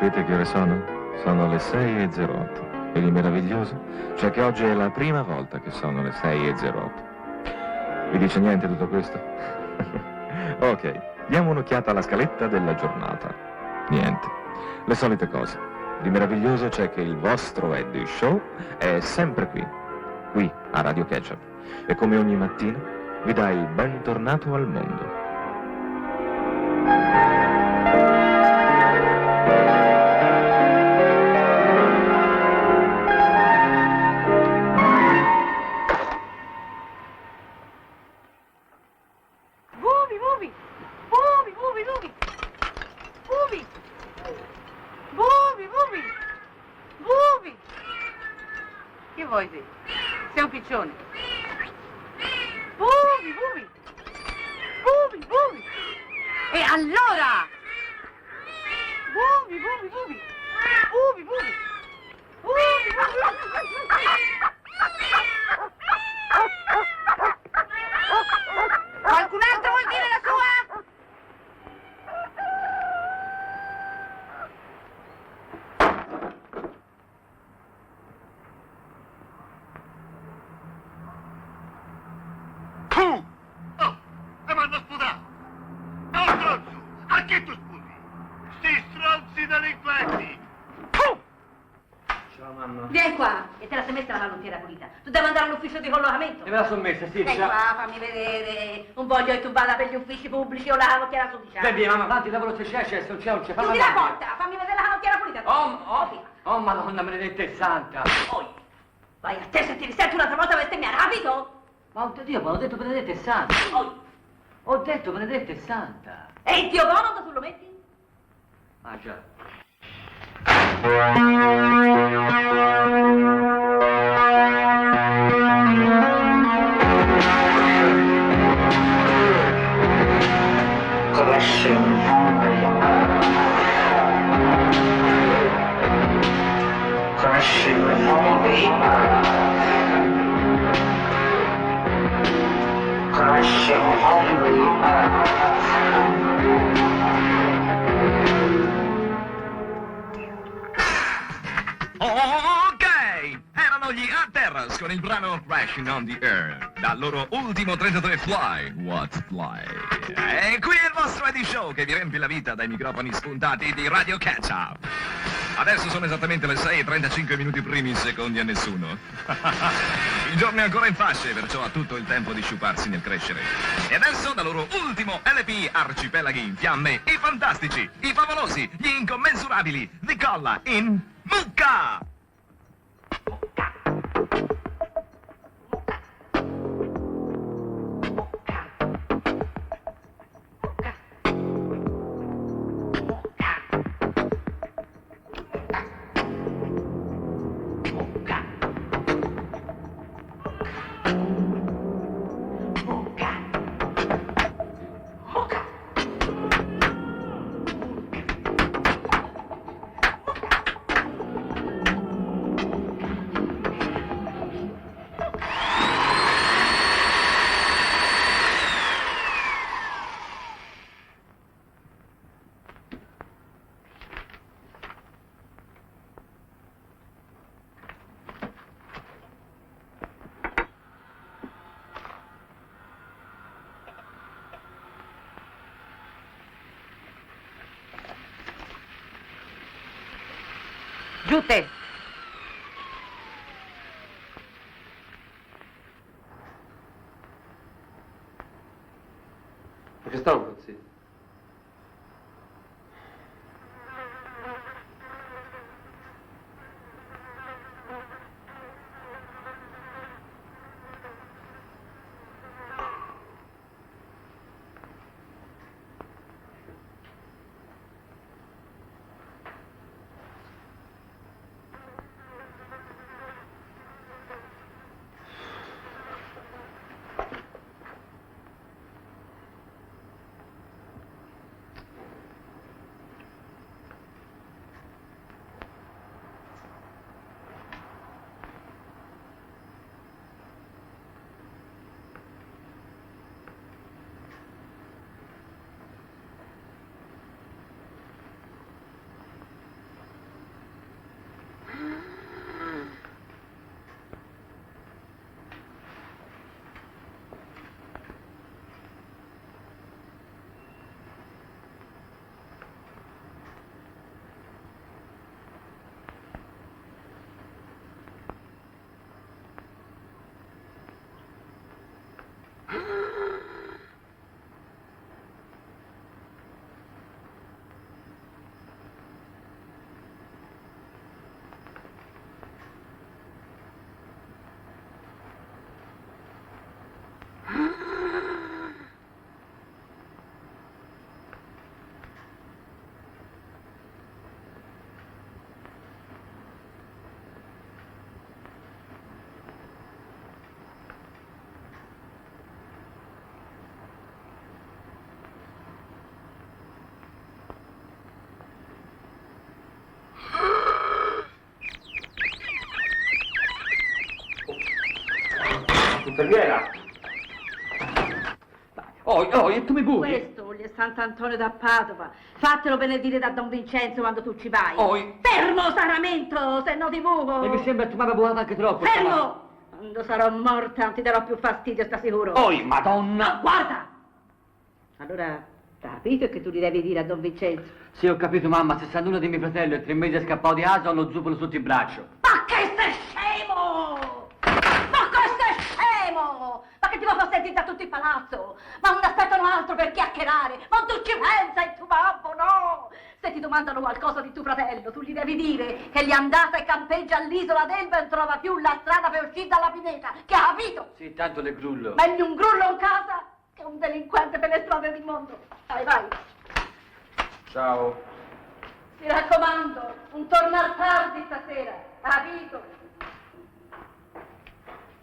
Sapete che ore sono? Sono le 6:08. E di meraviglioso? Cioè che oggi è la prima volta che sono le 6:08. Vi dice niente tutto questo? Ok, diamo un'occhiata alla scaletta della giornata. Niente. Le solite cose. Di meraviglioso c'è che il vostro Eddie Show è sempre qui a Radio Ketchup. E come ogni mattina vi dà il bentornato al mondo. Che vuoi te? Sei un piccione. Bubi, bubi. Bubi, bubi. E allora? Bubi, bubi, bubi. Bubi, bubi. Bubi, bubi. Qualcun altro vuol dire la sua? Vieni qua, e te la sei messa la mallottiera pulita. Tu devi andare all'ufficio di collocamento. E me la sono messa, sì. Vieni qua, fammi vedere. Non voglio che tu vada per gli uffici pubblici o la canottiera suffficiale. Beh, via, mamma, avanti, lavoro c'è, non c'è, non c'è. Chiudi la porta, fammi vedere la canottiera pulita. Oh, Madonna benedetta e santa. Poi, vai a te se ti risenti un'altra volta bestemmia, rapido. Ma Dio, ma ho detto benedetta e santa. Poi. Ho detto benedetta e santa. E il Dio buono dove tu lo metti? Ah, già. Ok, erano gli Atterras con il brano Crashing on the Air, dal loro ultimo 33 Fly, What Fly. E qui è il vostro Eddie Show che vi riempie la vita dai microfoni spuntati di Radio Ketchup. Adesso sono esattamente le 6:35 minuti primi secondi a nessuno. Il giorno è ancora in fasce, perciò ha tutto il tempo di sciuparsi nel crescere. E adesso, dal loro ultimo LP Arcipelaghi in fiamme, i fantastici, i favolosi, gli incommensurabili, The Colla in Mucca! Giù te. Perché stavo così? Infermiera! E tu mi buchi? Questo è Sant'Antonio da Padova. Fatelo benedire da Don Vincenzo quando tu ci vai. Fermo, Saramento, se no ti buco. E mi sembra che tu mi abbia buonato anche troppo. Fermo! Quando sarò morta non ti darò più fastidio, sta sicuro. Madonna! Guarda! Allora, capito che tu gli devi dire a Don Vincenzo? Sì, ho capito, mamma, 61 di mio fratello e 3 mesi è scappato di casa, ho lo zupolo sotto il braccio. Ma che sei scemo! Ma che sei scemo! Ma che ti va a far sentire da tutto il palazzo? Ma non aspettano altro per chiacchierare! Ma tu ci pensa in tuo babbo, no! Se ti domandano qualcosa di tuo fratello, tu gli devi dire che gli è andata e campeggia all'isola d'Elba e non trova più la strada per uscire dalla pineta, che ha capito? Sì, tanto le grullo. Meglio un grullo in casa che un delinquente per le strade del mondo. Vai, vai. Ciao. Mi raccomando, non tornar tardi stasera, capito?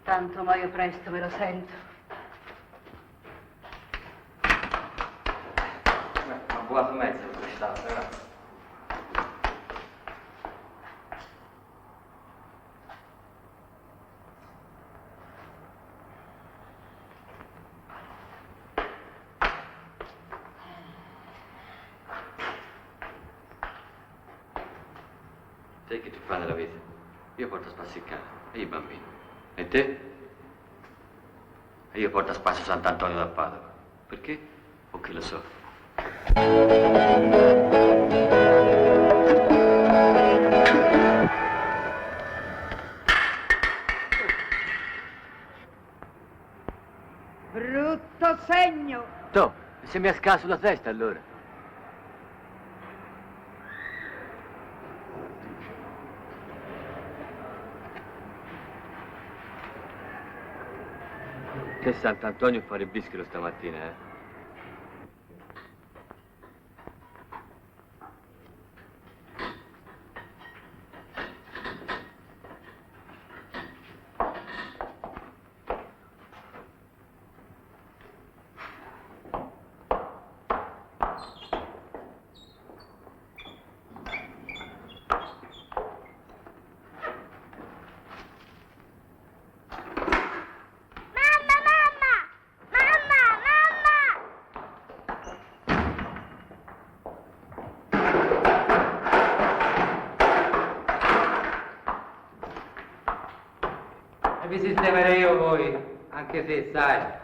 Tanto muoio presto, me lo sento. Ma buono mezzo questa, ragazzi. Te che ti fai nella vita? Io porto a spazzicare, e i bambini. E te? E io porto a spasso Sant'Antonio da Padova. Perché? O che lo so. Brutto segno! Tu, se mi ha scasso la testa allora. Che Sant'Antonio fare il bischero stamattina, eh? Vi sistemerei io voi, anche se, sai.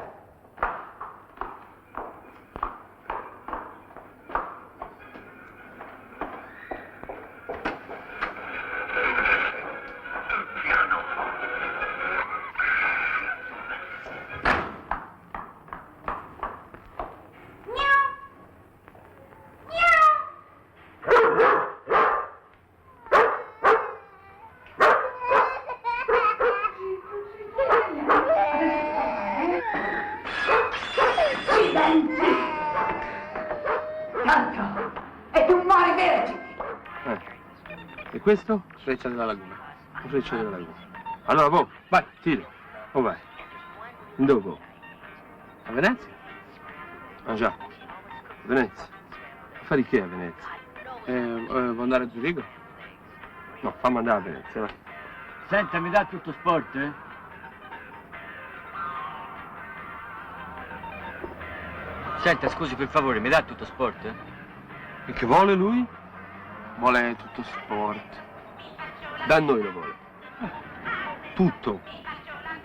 E questo? Freccia della laguna. La freccia della laguna. Allora, boh, vai, tira. O vai. Dove? A Venezia? Ah già, a Venezia. Fare che a Venezia? Vuoi andare a Zurigo? No, fammi andare a Venezia, vai. Senta, mi dà tutto sport, eh? Senta, scusi, per favore, mi dà tutto sport, eh? E che vuole lui? Vuole tutto sport. Da noi lo vuole. Tutto.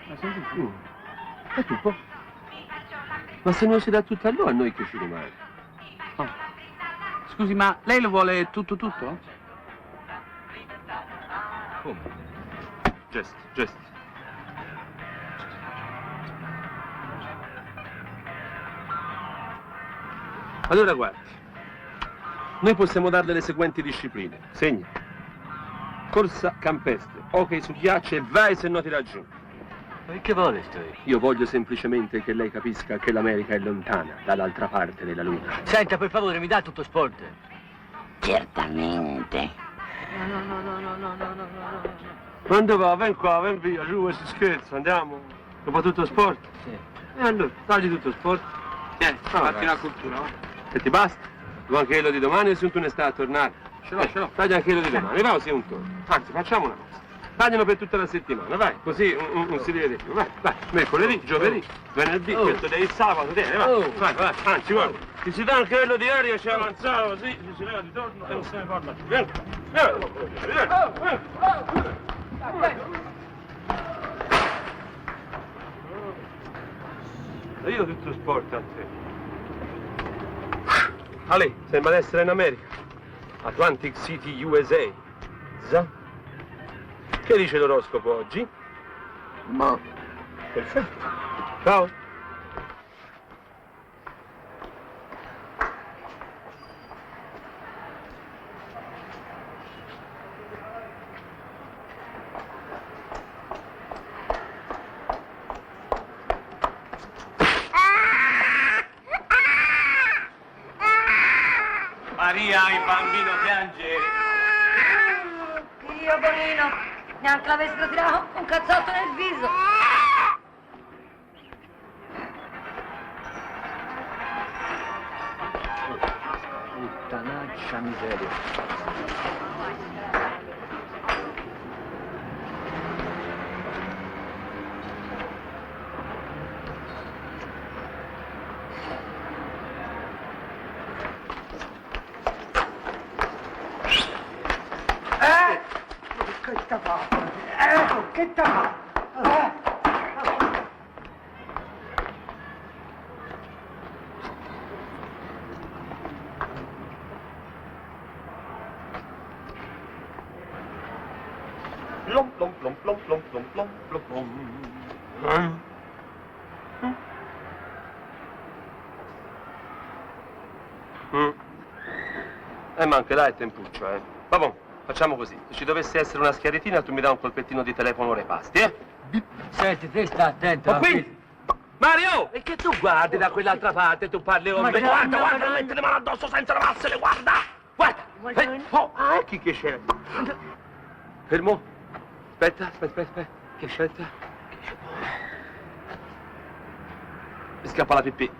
E tutto? Ma se non si dà tutto a noi che ci rimane? Oh. Scusi, ma lei lo vuole tutto? Come? Gesto. Allora guardi, noi possiamo darle le seguenti discipline. Segna. Corsa campestre, hockey su ghiaccio e vai se no ti raggiungo. Ma che vuole sto? Io voglio semplicemente che lei capisca che l'America è lontana, dall'altra parte della luna. Senta, per favore, mi dà tutto sport? Certamente. No. Quando va? Ven qua, ven via, giù, si scherza, andiamo. Dopo tutto sport? Sì. E allora, tagli tutto sport. Fatti una cultura, va. Se ti basta? Vuoi anche quello di domani o se tu ne stai a tornare? Ce l'ho. Tagli anche quello di domani, va o sei un torno. Anzi, facciamo una cosa. tagliano per tutta la settimana, vai, così non si deve più, vai, mercoledì, giovedì, venerdì, questo del sabato, vai, anzi, guarda, ti si dà anche quello di ieri che c'è avanzato così, si leva di torno e non se ne parla più, vieni. Io tutto sport a te. Ale, sembra di essere in America. Atlantic City, USA. Za? Che dice l'oroscopo oggi? Ma Perfetto. Ciao. Maria, il bambino piange. Io, Bonino, neanche l'avessero tirato un cazzotto nel viso. Puttanaccia miseria. che t'ha? Plom, plom, plom, plom, plom, plom, plom, plom, plom. Ma anche là è tempuccio, eh. Vabbè, facciamo così. Se ci dovesse essere una schiarettina, tu mi dai un colpettino di telefono ai pasti, eh? Senti, te sta attento. Ma qui? Mario! E che tu guardi da quell'altra parte? Tu parli con me? Guarda, guarda, non mette le mani addosso senza lavarsele, guarda! Guarda! Oh, ecco che c'è. Fermo. Aspetta. Che scelta? Mi scappa la pipì.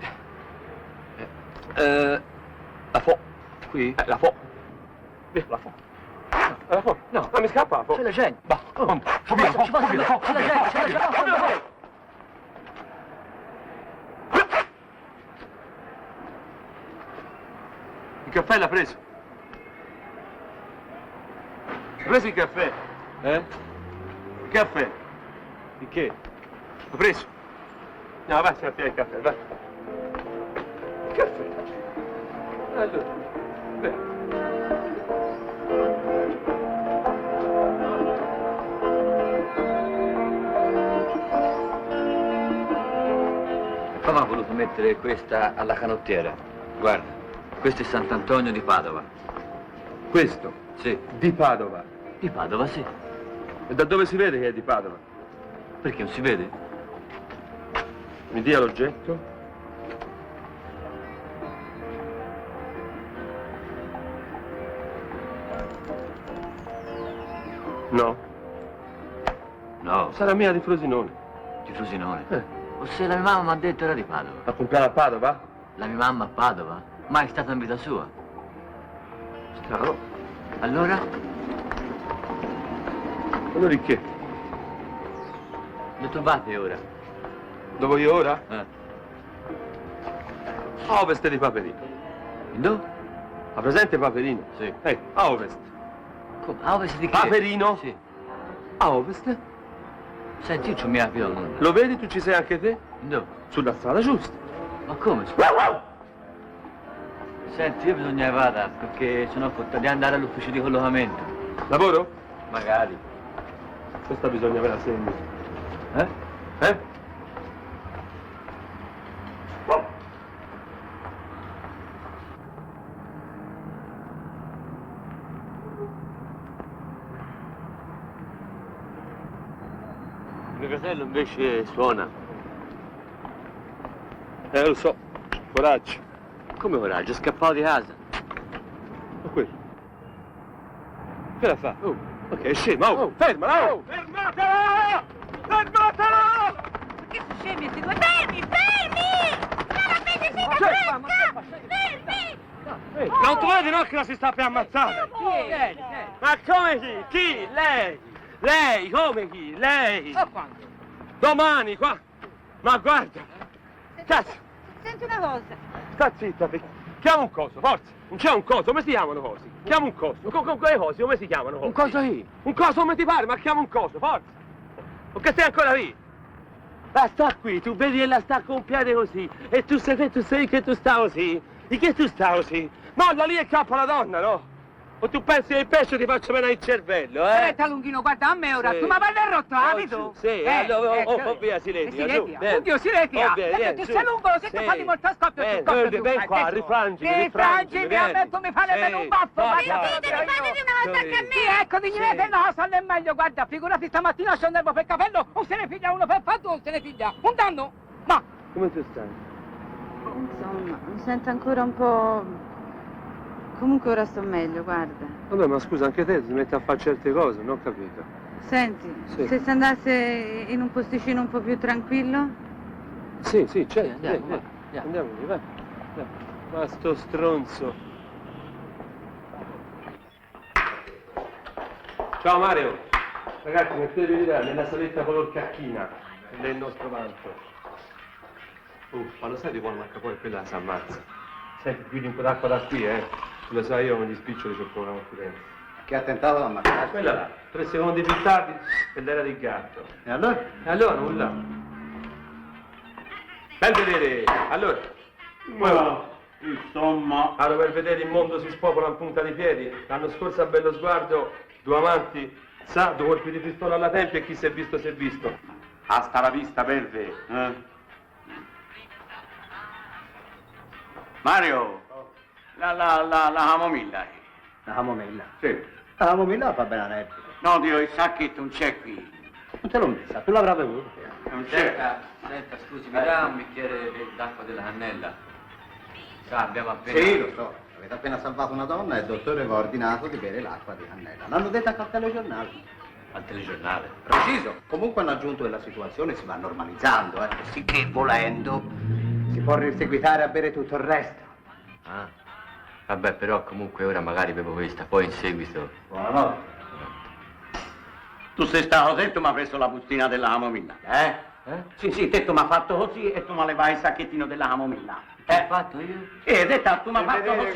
La fo. Qui? La fo. Via, la fo. La fo. No, mi scappa la fo. C'è la gente. Va, via, la fo. C'è la gente. Il caffè l'ha preso. Ha preso il caffè? Il caffè? Di che? L'ha preso? No, vai, a il caffè, vai. Il caffè? Allora, beh. Come ha voluto mettere questa alla canottiera? Guarda, questo è Sant'Antonio di Padova. Questo? Sì. Di Padova. Di Padova, sì. E da dove si vede che è di Padova? Perché non si vede? Mi dia l'oggetto. No. No, Sarà mia di Frosinone. di Frosinone. O se la mia mamma mi ha detto era di Padova. A comprare a Padova? La mia mamma a Padova? Mai stata in vita sua. Strano. Allora? Allora di che? Dove trovate ora? Dove io ora? Eh. A ovest di Paperino. In dove? Ha presente Paperino? Sì. A ovest. Come? A ovest di che? Paperino? Sì. A ovest? Senti, io c'ho mia figlia al mondo. Lo vedi? Tu ci sei anche te? In dove? Sulla strada giusta. Ma come? Senti, io bisogna che vada, perché sennò devi andare all'ufficio di collocamento. Lavoro? Magari. Questa bisogna avere a segno. Eh? Mio fratello invece suona. Lo so. Coraggio. Come coraggio? È scappato di casa. Ma quello. Che la fa? Oh. Ok, è scema. Oh. Fermala! Oh. Fermatela! Fermatela! Che scemi questi due? Fermi! Non avete finita fresca! Fermi! Non tu vedi no che la si sta per ammazzare? Vieni. Ma come chi? Chi? Lei? Lei, come chi? Lei! Ma quando? Domani, qua! Ma guarda! Cazzo! Senti una cosa. Sta zitta, chiama un coso, forza! Non c'è un coso, come si chiamano cosi? Chiama un coso. Quelle cose, come si chiamano cosi? Un coso chi? Un coso come ti pare, ma chiama un coso, forza! O che sei ancora lì? La sta qui, tu vedi che la sta con un piede così, e tu sai che tu stai così, di che tu stai così? Molla lì e cappa la donna, no? O tu pensi che il pesce ti faccia venire il cervello, eh? Aspetta, Lunghino, guarda a me ora. Sì. Tu mi parli il rotto, capito? Sì, allora, via, Siletia, su, vieni. Oddio, Siletia. Perché tu sei lungo, se ti fai molto scoppio, tu scoppio. Ven qua, rifrangimi, Rifrangimi, a me tu mi fai nemmeno un baffo. Ditemi una volta anche a me. Sì, ecco, dignità no, non è meglio, guarda, figurati stamattina c'ho un nervo per capello, non se ne figlia uno per fatto, non se ne figlia. Un danno? Ma! Come tu stai? Insomma, mi sento ancora un po'... Comunque ora sto meglio, guarda. Vabbè, ma scusa, anche te ti metti a fare certe cose, non ho capito. Senti, Sì. se si andasse in un posticino un po' più tranquillo? Sì, certo, Andiamo, andiamo, vai. Ma sto stronzo. Ciao Mario. Ragazzi, mettetevi là, nella saletta color cacchina, del nostro vanto. Ma lo sai di quando manca poi quella si ammazza? Senti, più di un po' d'acqua da qui, Tu lo sai, io con gli spiccioli c'ho il programma qui dentro. Che ha tentato di ammazzarsi? Quella là, 3 secondi più tardi, e l'era di gatto. E allora? E allora nulla. Per vedere, allora. Insomma... Allora, per vedere il mondo si spopola in punta di piedi. L'anno scorso a bello sguardo, 2 amanti, 2 colpi di pistola alla tempia e chi si è visto si è visto. Hasta la vista, Belve. Mario, la camomilla. La camomilla? Sì. La camomilla fa bene a letto. No, Dio, il sacchetto non c'è qui. Non te l'ho messa, tu l'avrai bevuto. Non c'è. Senta, scusi, mi dà un bicchiere d'acqua della cannella? Sa, abbiamo appena... Sì, lo so. Avete appena salvato una donna e il dottore vi ha ordinato di bere l'acqua di cannella. L'hanno detto anche al telegiornale. Al telegiornale? Preciso. Comunque hanno aggiunto che la situazione si va normalizzando, Sì che volendo si può riseguitare a bere tutto il resto. Ah, vabbè, però comunque ora magari bevo questa, poi in seguito... Buonanotte. Tu sei stato te, tu mi hai preso la bustina della camomilla, Sì, te tu mi hai fatto così e tu mi levai il sacchettino della camomilla. Che ho fatto io? Tu mi hai fatto così.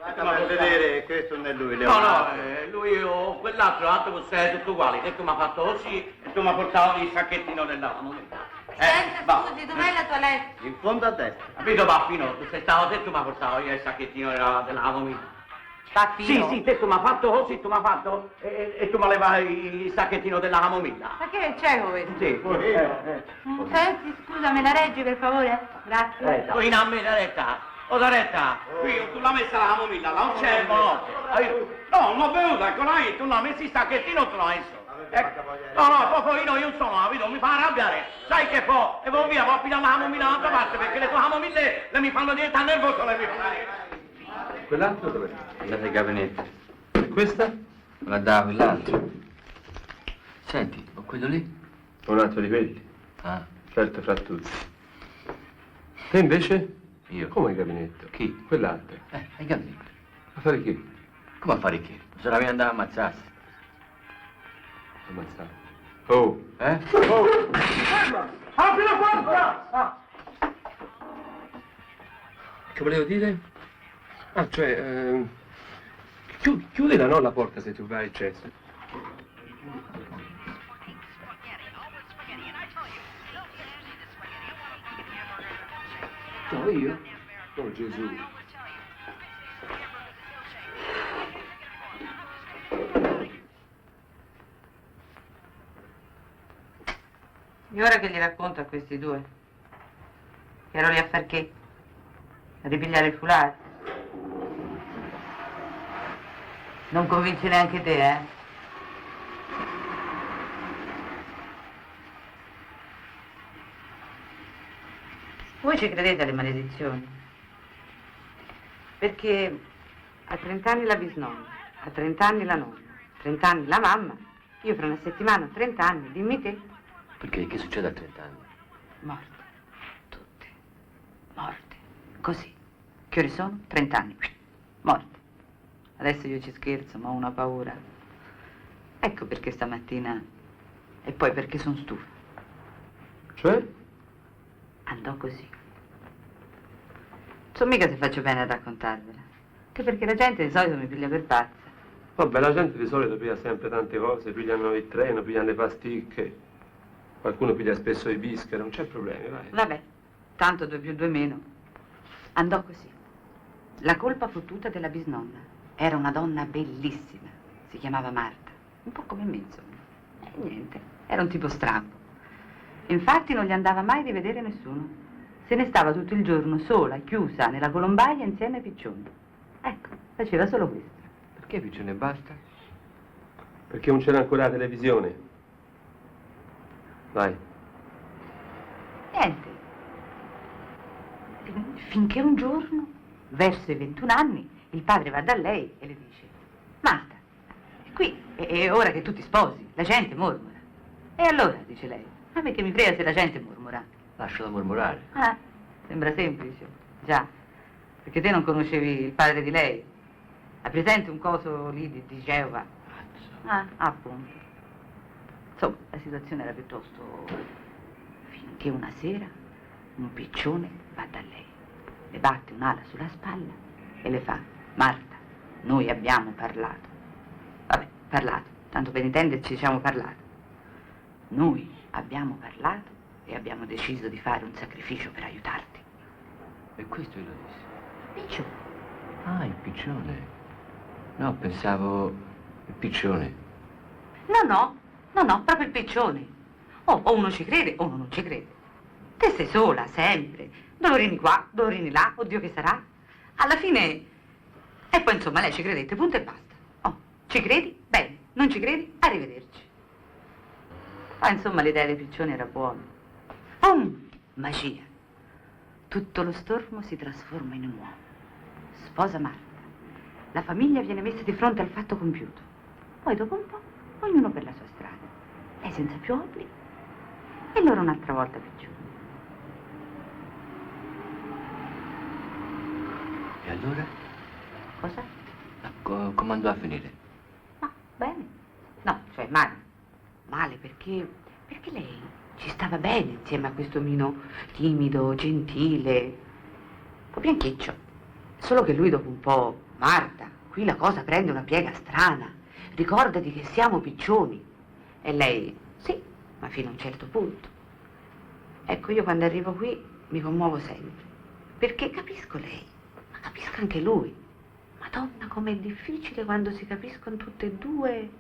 Guarda per vedere, questo non è lui, Leonardo. No, lui o quell'altro, l'altro che sei tutti uguali. Te tu mi hai fatto così e tu mi hai portato il sacchettino della camomilla. Senta, scusi, dov'è la toilette? In fondo a destra. Capito, Baffino? Tu sei stato te, tu mi hai portato io il sacchettino della camomilla. Pappino? Sì, te tu mi hai fatto così, tu mi hai fatto e tu mi levai il sacchettino della camomilla. Ma che c'è questo? Sì. Senti, scusa, me la reggi per favore? Grazie. Tu in a me, Daretta. Daretta, qui tu l'hai messa la camomilla, non c'è, no. No, non ho bevuto, ecco lei, tu non hai messo il sacchettino, tu l'hai messo. No, proprio io non sono, capito? Mi fa arrabbiare. Sai che poi, e poi via, poi pigliare la camomilla dall'altra parte, perché le tue camomille le mi fanno diventare nervoso, le mi fanno. Quell'altro dov'è? Andate ai gabinetti. E questa? La da quell'altro. Senti, ho quello lì? Un altro di quelli. Ah, Certo, fra tutti. Te invece? io. Come il gabinetto? Chi? Quell'altro. Ai gabinetti. A fare che? Come a fare che? Sarà che andare a ammazzarsi. Ammazzato. Oh! Ferma! Apri la porta! Che volevo dire? Chiudila, no, la porta se tu vai, Cesare. No, io? Oh, Gesù. E ora che gli racconto a questi due? Che ero lì a far che? A ripigliare il foulard? Non convince neanche te, Voi ci credete alle maledizioni? Perché a 30 anni la bisnonna, a 30 anni la nonna, a 30 anni la mamma, io fra una settimana ho 30 anni, dimmi te. Perché? Che succede a 30 anni? Morte. Tutte. Morte. Così. Che ore sono? 30 anni. Morte. Adesso io ci scherzo, ma ho una paura. Ecco perché stamattina... E poi perché sono stufa. Cioè? Andò così. Non so mica se faccio bene a raccontarvela. Anche perché la gente di solito mi piglia per pazza. Vabbè, la gente di solito piglia sempre tante cose, pigliano il treno, pigliano le pasticche, qualcuno piglia spesso i bischi, non c'è problemi, vai. Vabbè, tanto 2 più 2 meno. Andò così. La colpa fu tutta della bisnonna. Era una donna bellissima. Si chiamava Marta. Un po' come me, insomma. E niente, era un tipo strambo. Infatti non gli andava mai di vedere nessuno. Se ne stava tutto il giorno sola, chiusa nella colombaia insieme ai piccioni. Ecco, faceva solo questo. Perché piccione e basta? Perché non c'era ancora la televisione. Vai. Niente. Finché un giorno, verso i 21 anni, il padre va da lei e le dice: Marta, qui è ora che tu ti sposi, la gente mormora. E allora, dice lei, a me che mi frega se la gente mormora. Lasciala mormorare. Ah, sembra semplice. Già, perché te non conoscevi il padre di lei. Hai presente un coso lì di Geova? Ah, appunto. Insomma, la situazione era piuttosto... Finché una sera un piccione va da lei, le batte un'ala sulla spalla e le fa: Marta, noi abbiamo parlato. Vabbè, parlato, tanto per intenderci diciamo parlato. Noi abbiamo parlato e abbiamo deciso di fare un sacrificio per aiutarti. E questo io lo disse. Piccione. Ah, il piccione. No, pensavo il piccione. No, proprio il piccione. O uno ci crede o uno non ci crede. Te sei sola, sempre. Dolorini qua, dolorini là, oddio che sarà. Alla fine... E poi insomma lei ci credette, punto e basta. Oh, ci credi? Bene. Non ci credi? Arrivederci. Poi insomma l'idea dei piccioni era buona. Magia. Tutto lo stormo si trasforma in un uomo. Sposa Marta. La famiglia viene messa di fronte al fatto compiuto. Poi dopo un po', ognuno per la sua strada. Lei senza più obblighi e loro un'altra volta piccioni. E allora? Cosa? Come andò a finire? Ma bene. No, cioè male. Male perché lei ci stava bene insieme a questo omino timido, gentile, un po' bianchiccio. Solo che lui dopo un po': Marta, qui la cosa prende una piega strana. Ricordati che siamo piccioni. E lei: sì, ma fino a un certo punto. Ecco, io quando arrivo qui mi commuovo sempre. Perché capisco lei, ma capisco anche lui. Madonna, com'è difficile quando si capiscono tutte e due.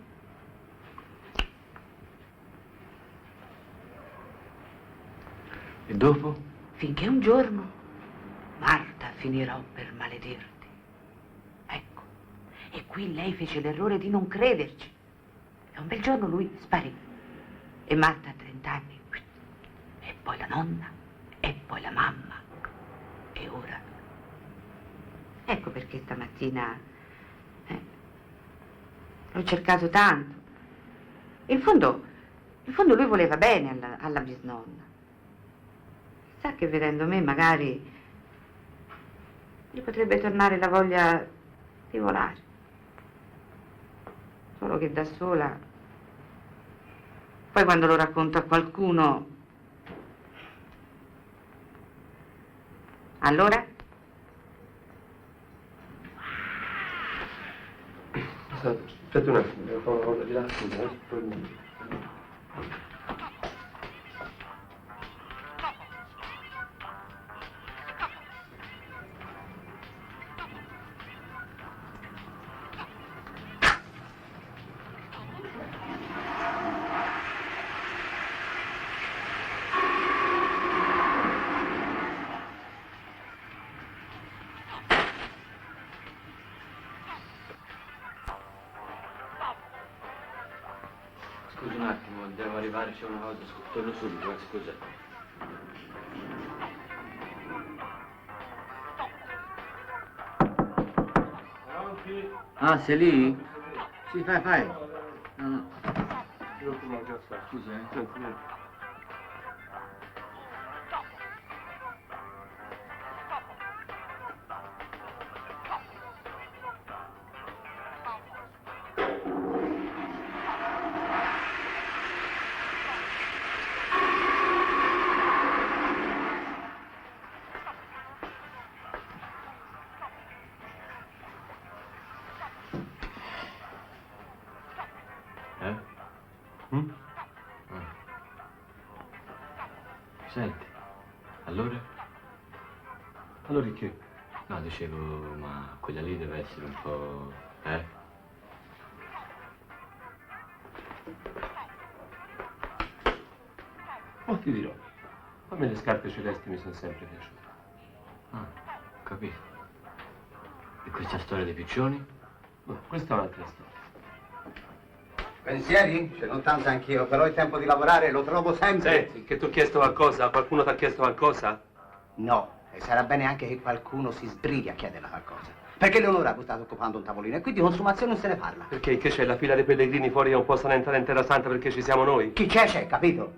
E dopo? Finché un giorno Marta finirò per maledirti. Ecco, e qui lei fece l'errore di non crederci. E un bel giorno lui sparì. E Marta a 30 anni, e poi la nonna, e poi la mamma. E ora? Ecco perché stamattina l'ho cercato tanto. In fondo lui voleva bene alla bisnonna. Sa che vedendo me magari gli potrebbe tornare la voglia di volare. Solo che da sola, poi quando lo racconto a qualcuno... Allora? Aspetta un attimo, devo fare una cosa di là, scusa, poi... Scusa un attimo, devo arrivare, c'è una cosa, torno subito, scusa. Ah, sei lì? Sì, fai. No. Scusa, Senti, allora? Allora che? No, dicevo, ma quella lì deve essere un po'... Ma ti dirò, a me le scarpe celesti mi sono sempre piaciute. Ah, capito. E questa storia dei piccioni? Ma questa è un'altra storia. Pensieri? Ce n'ho tanto anch'io, però è tempo di lavorare, lo trovo sempre. Senti, che tu hai chiesto qualcosa? Qualcuno ti ha chiesto qualcosa? No, e sarà bene anche che qualcuno si sbrighi a chiederla qualcosa. Perché Leonora sta occupando un tavolino e qui di consumazione non se ne parla. Perché? Che c'è la fila dei pellegrini fuori che non possono entrare in Terra Santa perché ci siamo noi? Chi c'è, capito?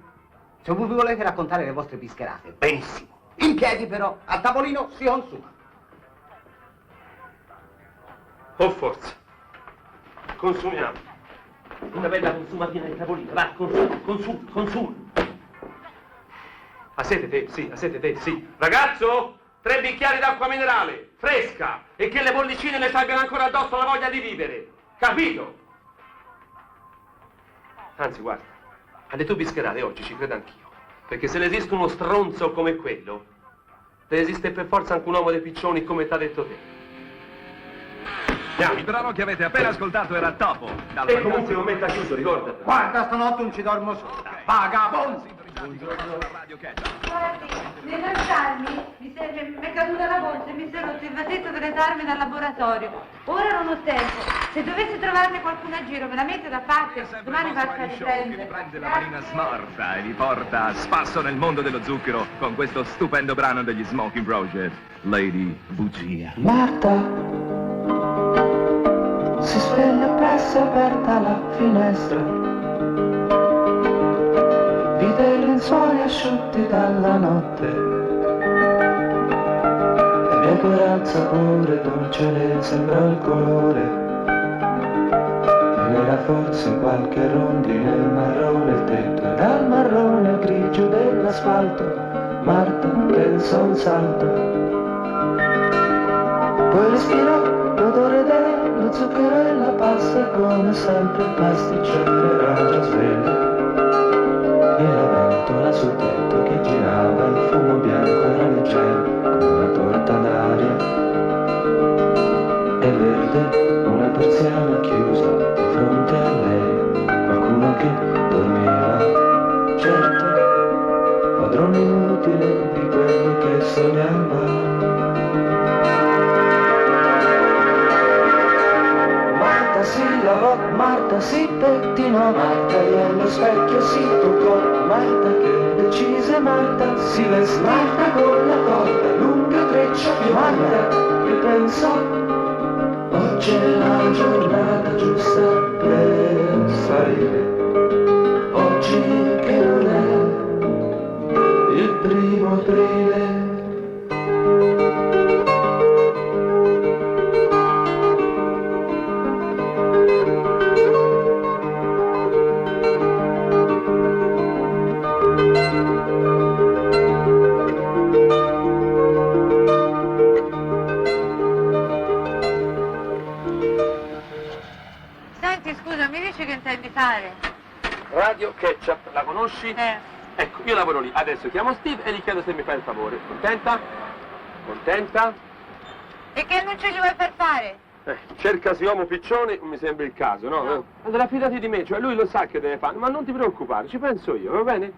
Se voi vi volete raccontare le vostre bischerate, benissimo. In piedi però, al tavolino si consuma. O forza. Consumiamo. Una bella consumatina di tavolino, va, consuma. A sete te, sì, a sete te, sì. Ragazzo, 3 bicchieri d'acqua minerale, fresca, e che le bollicine le salgano ancora addosso la voglia di vivere. Capito? Anzi, guarda, alle tue bischerate oggi ci credo anch'io. Perché se ne esiste uno stronzo come quello, ne esiste per forza anche un uomo dei piccioni come t'ha detto te. Il brano che avete appena ascoltato era Topo. E comunque non metta chiuso, ricordati. Guarda, stanotte non ci dormo solo. Vagabondo! Radio Ketchup. Guardi, nel lasciarmi mi è caduta la borsa e mi si è rotto il vasetto per recarmi dal laboratorio. Ora non ho tempo. Se dovesse trovarne qualcuno a giro, me la mette da parte. Domani passa a Che vi riprendere. prende la manina smorta e vi porta a spasso nel mondo dello zucchero con questo stupendo brano degli Smoking Project, Lady Bugia. Marta si sveglia presto e aperta la finestra, vide i lenzuoli asciutti dalla notte e vede il sapore dolce, le sembra il colore e era forse in qualche rondine marrone il tetto e dal marrone al grigio dell'asfalto Marta pensò un salto, poi respirò l'odore dello zucchero e la pasta e come sempre il pasticcere era già sveglio e la ventola sul tetto che girava, il fumo bianco era leggero come una torta d'aria e verde una persiana chiusa di fronte a lei, qualcuno che dormiva, certo, padrone inutile di quello che sognava. Si lavò, Marta si pettinò, Marta nello specchio si toccò, Marta che decise, Marta si vestì, Marta con la corda lunga treccia più Marta che pensò, oggi è la giornata giusta per sparire, oggi che non è il 1° aprile. Radio Ketchup, la conosci? Ecco, io lavoro lì. Adesso chiamo Steve e gli chiedo se mi fai il favore. Contenta? Contenta? E che annuncio gli vuoi far fare? Cercasi uomo piccione, mi sembra il caso, no? No. Allora fidati di me, cioè lui lo sa che deve fare, ma non ti preoccupare, ci penso io, va bene?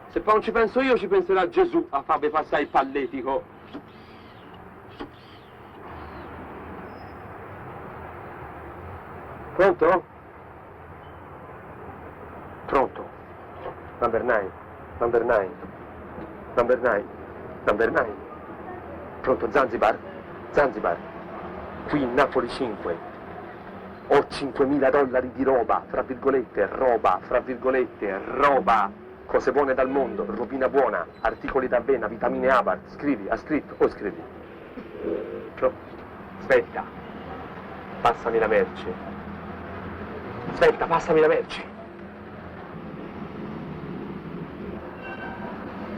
Se poi non ci penso io, ci penserà Gesù a farvi passare il palletico. Pronto? Pronto. Number 9. Number 9. Number 9. Number 9. Pronto, Zanzibar? Zanzibar. Qui in Napoli 5. Ho $5.000 di roba, fra virgolette, roba, fra virgolette, roba. Cose buone dal mondo, robina buona, articoli d'avena, vitamine Abar. Scrivi, ha scritto o scrivi? Aspetta. Passami la merce. Aspetta, passami la merce.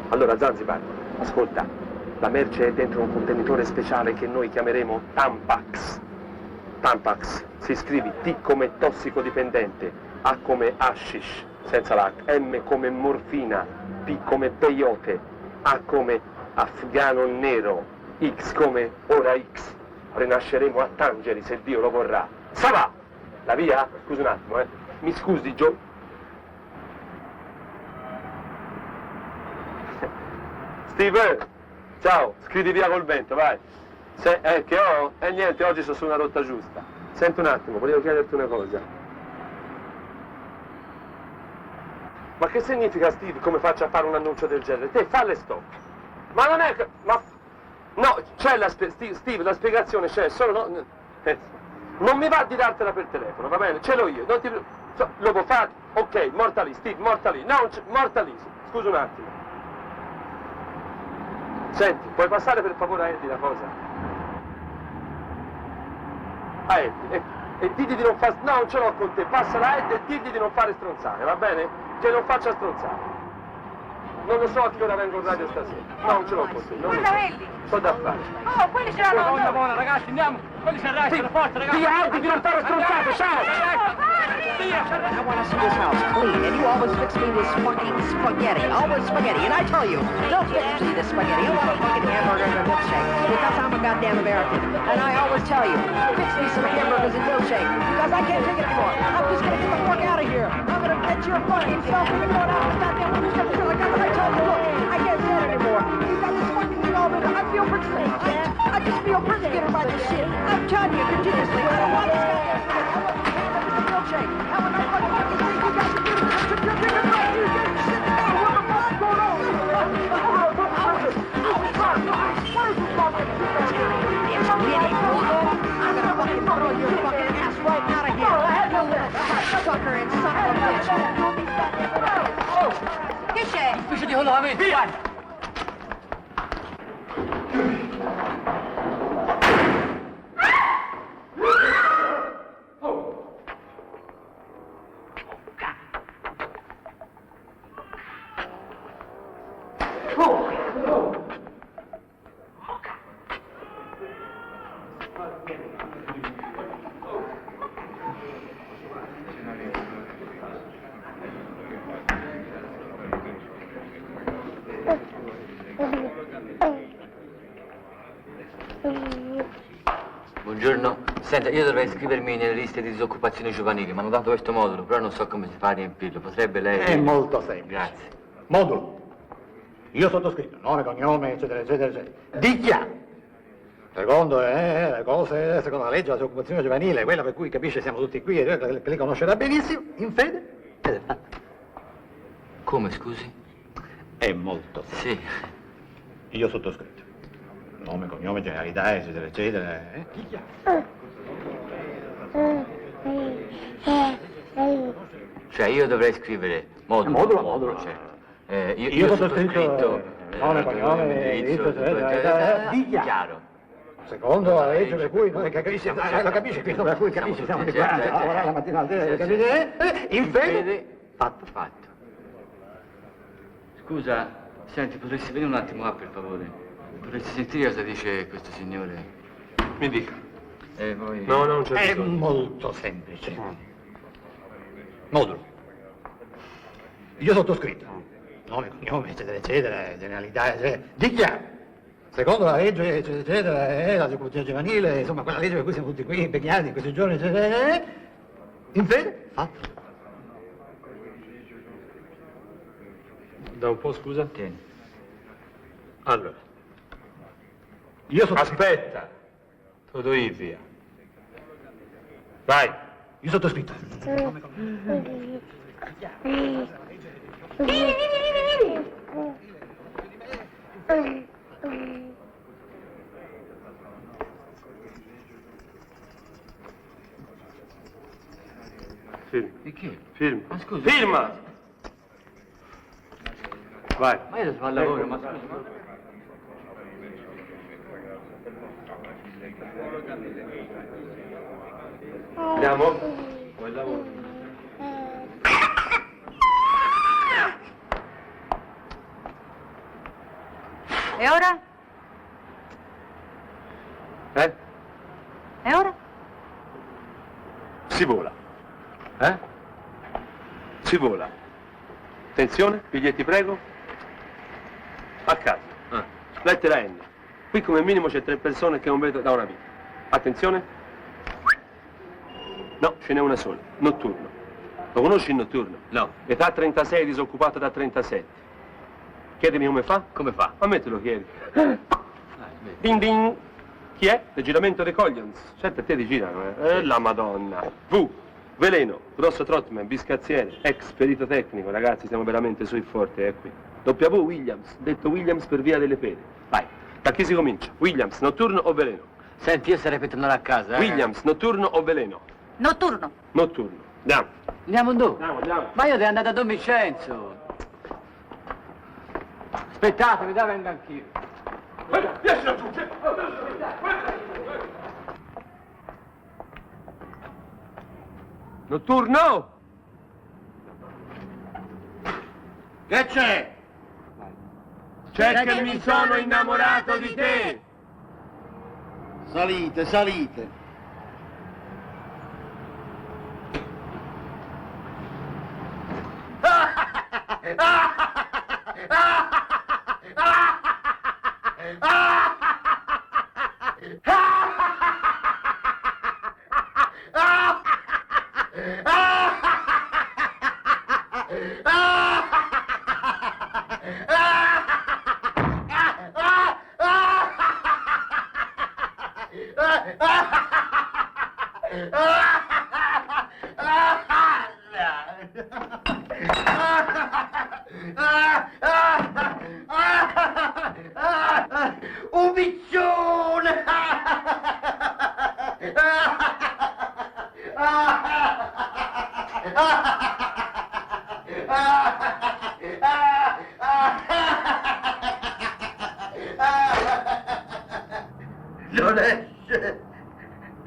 Allora, Zanzibar, ascolta, la merce è dentro un contenitore speciale che noi chiameremo Tampax. Tampax, si scrivi T come tossicodipendente, A come hashish, senza la H, M come morfina, P come peyote, A come afgano nero, X come ora X. Rinasceremo a Tangeri se Dio lo vorrà. Sarà! La via? Scusi un attimo, Mi scusi, Gio. Steve, ciao, scrivi via col vento, vai. Che ho? Niente, oggi sono su una rotta giusta. Senti un attimo, volevo chiederti una cosa. Ma che significa, Steve, come faccio a fare un annuncio del genere? Te, falle stop. Ma non è che... Ma... No, c'è la Steve, la spiegazione c'è, solo... Non mi va di dartela per telefono, va bene? Ce l'ho io, non ti... Lo può fare? Ok, morta lì, Steve, morta lì. No, morta lì. Scusa un attimo. Senti, puoi passare per favore a Eddie la cosa? A Eddie, e digli di non fare... No, non ce l'ho con te, passala a Eddie e digli di non fare stronzare, va bene? Che non faccia stronzare. Non lo so a che ora vengo in radio stasera. No, non ce l'ho con te, non lo so. Sto da fare. Oh, quelli ce l'hanno! Buona, ragazzi, andiamo! Quelli si arrestano, forza, ragazzi! Via, Eddie, di non fare stronzate, ciao! I want to see this house clean, and you always fix me this fucking spaghetti. Always spaghetti, and I tell you, don't fix me this spaghetti. I want a fucking hamburger and a milkshake, because I'm a goddamn American. And I always tell you, fix me some hamburgers and milkshake, because I can't take it anymore. I'm just gonna get the fuck out of here. I'm gonna get your fucking self and going out of the goddamn window like that. I tell you, look, I can't stand it anymore. You got this fucking thing all over. I feel pretty sick, man. I just feel pretty scared by this shit. I'm telling you continuously, I don't want this goddamn shit. I want the hamburgers and milkshake. I want the fucking thing you guys are doing. You're bigger than you. You're getting shit down. What the fuck going on? I'm gonna fucking throw your fucking ass right out of here. You little sucker and son of a bitch. Che c'è? Ufficio di collegamento, via! Buongiorno, senta, io dovrei iscrivermi nelle liste di disoccupazione giovanili, mi hanno dato questo modulo, però non so come si fa a riempirlo, potrebbe lei... È molto semplice. Grazie. Modulo. Io sottoscritto, nome, cognome, eccetera, eccetera, eccetera. Dichiaro. Secondo le cose, secondo la legge della disoccupazione giovanile, quella per cui capisce siamo tutti qui e che lei conoscerà benissimo, in fede, ed è fatta. Come, scusi? È molto semplice. Sì. Io sottoscritto. Nome, cognome, generalità, eccetera, eccetera. Dichiaro. Cioè io dovrei scrivere modulo. Cioè, io sottoscritto nome, cognome, indirizzo, eccetera, dichiaro. Secondo la legge per cui non capisce, lo capisce, questo per cui capisce, siamo di qua a lavorare la mattina alla sera, capite? In fede, fatto. Scusa, senti, potresti venire un attimo qua per favore? Potresti sentire cosa dice questo signore? Mi dica. Voi... No, non c'è è bisogno. molto semplice. Modulo. Io sottoscritto. Nome, cognome, eccetera, eccetera, generalità, eccetera. Dichiaro. Secondo la legge, eccetera, eccetera, la disoccupazione giovanile, insomma, quella legge per cui siamo tutti qui impegnati in questi giorni, eccetera, in fede, fatto. Da un po', scusa? Tieni. Allora. Io Aspetta. Te lo do io via. Vai. Io sottoscritto. Firma. E che? Firma. Ma scusa. Firma! Vai. Ma io devo fare il lavoro, ma scusa. Andiamo? Vuoi il lavoro? E ora? E ora? Si vola. Si vola. Attenzione, biglietti prego. A casa. Lettera N. Qui come minimo c'è 3 persone che non vedo da una vita. Attenzione. No, ce n'è una sola. Notturno. Lo conosci il notturno? No. Età 36, disoccupato da 37. Chiedimi come fa? Come fa? A me te lo chiedi. Ding ding. Chi è? Il giramento dei Coglions. Certo, a te ti girano, la Madonna. V. Veleno, grosso Trotman, biscazziere, ex perito tecnico. Ragazzi, siamo veramente sui forti, qui. W. Williams, detto Williams per via delle pere. Vai. Da chi si comincia? Williams, notturno o veleno? Senti, io sarei per tornare a casa, Williams, notturno o veleno? Notturno. Notturno. Andiamo. Andiamo dove? Andiamo. Ma io devo andare da Don Vincenzo. Aspettatemi, dai, vengo anch'io. Riesci laggiù! Notturno! Che c'è? C'è che mi sono innamorato di te! Salite, salite. Un piccione!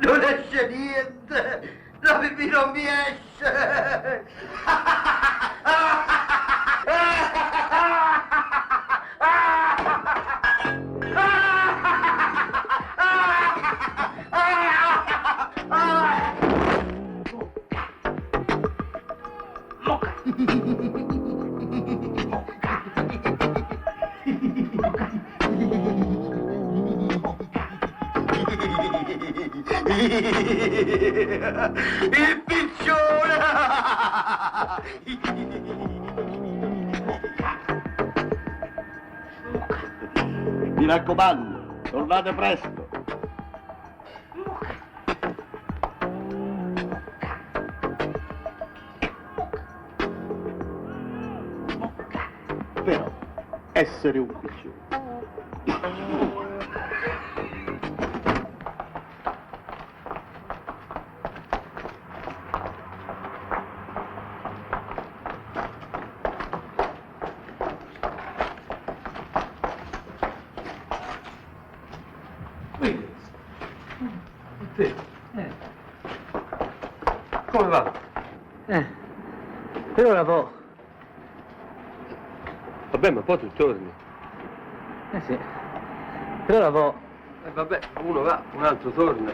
Non esce niente, la pipì non mi esce. Il piccione! Mi raccomando, tornate presto. Però, essere un piccione. Come va? Per ora può. Vabbè, ma poi tu torni. Sì. Per ora può. Vabbè, uno va, un altro torna.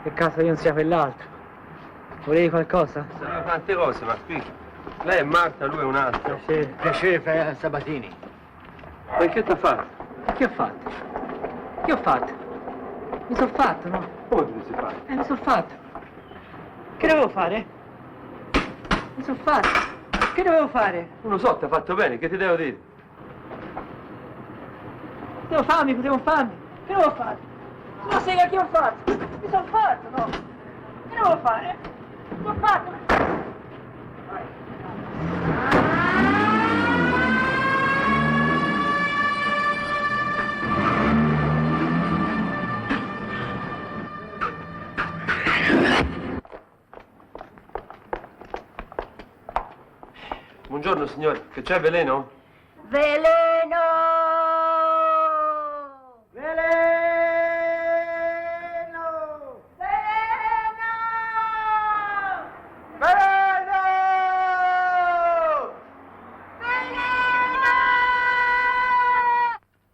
Che caso io non sia quell'altro. Volevi qualcosa? Sono tante cose, ma qui. Lei è Marta, lui è un altro. Piacere, Sabatini. Ma che t'ha fatto? Che ho fatto? Che ho fatto? Mi sono fatto, no? Come ti sei fatto? Mi sono fatto. Che dovevo fare? Mi sono fatto. Che dovevo fare? Non lo so, ti ha fatto bene, che ti devo dire? Potevo farmi. Che dovevo fare? Non sai che ho fatto? Mi sono fatto, no? Che dovevo fare? Mi sono fatto. Buongiorno signore, che c'è veleno? Veleno! Veleno! Veleno!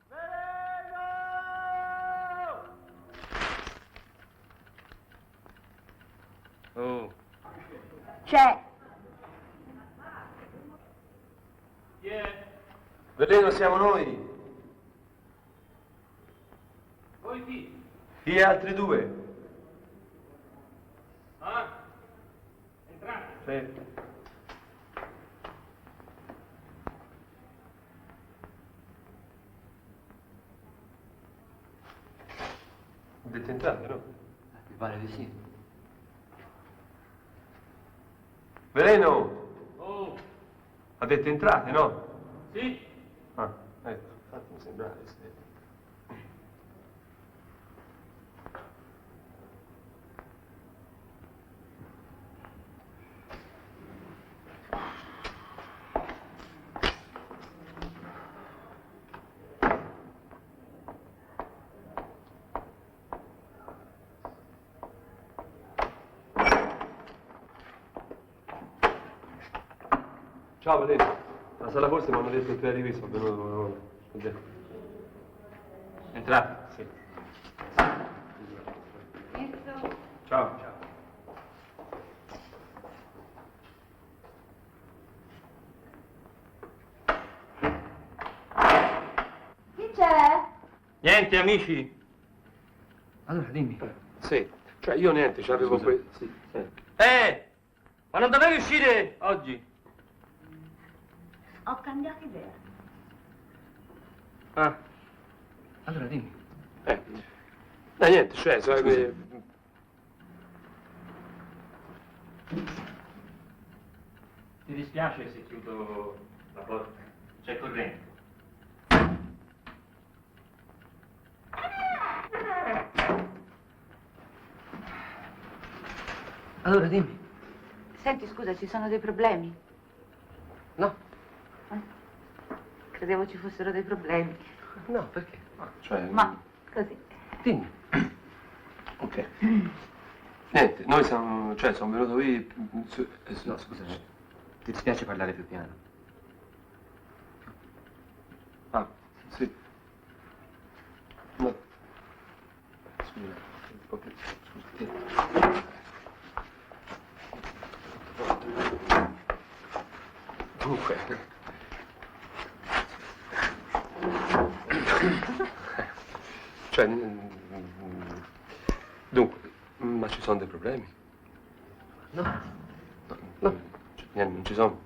Veleno! Oh. C'è. Veleno siamo noi. Voi chi? Chi altri due? Ah? Entrate. Sì. Ho detto entrate, no? Mi pare di sì. Veleno! Oh, Ha detto entrate, no? sì? Ah, ecco, infatti mi sembrava di sì. Ciao Veleno, la sala corsa mi hanno detto che tu eri qui, sono venuto. Entrate? Sì. Ciao. Ciao. Chi c'è? Niente, amici. Allora, dimmi. Sì, cioè io niente, c'avevo Scusa. qui. Sì. Ma non dovevi uscire oggi? Ho cambiato idea. Ah. Allora, dimmi. No, niente, cioè, sai che... Ti dispiace se chiudo la porta? C'è corrente. Allora, dimmi. Senti, scusa, ci sono dei problemi? No. Credevo ci fossero dei problemi. No, perché? Cioè... Ma così. Dimmi. Ok. Niente, noi siamo... cioè, sono venuto qui... No, scusa, ti dispiace parlare più piano? Ah, sì. No. Scusa, un po' più... Scusa. Dunque... Cioè... Dunque, ma ci sono dei problemi? No. No. Cioè, niente, non ci sono?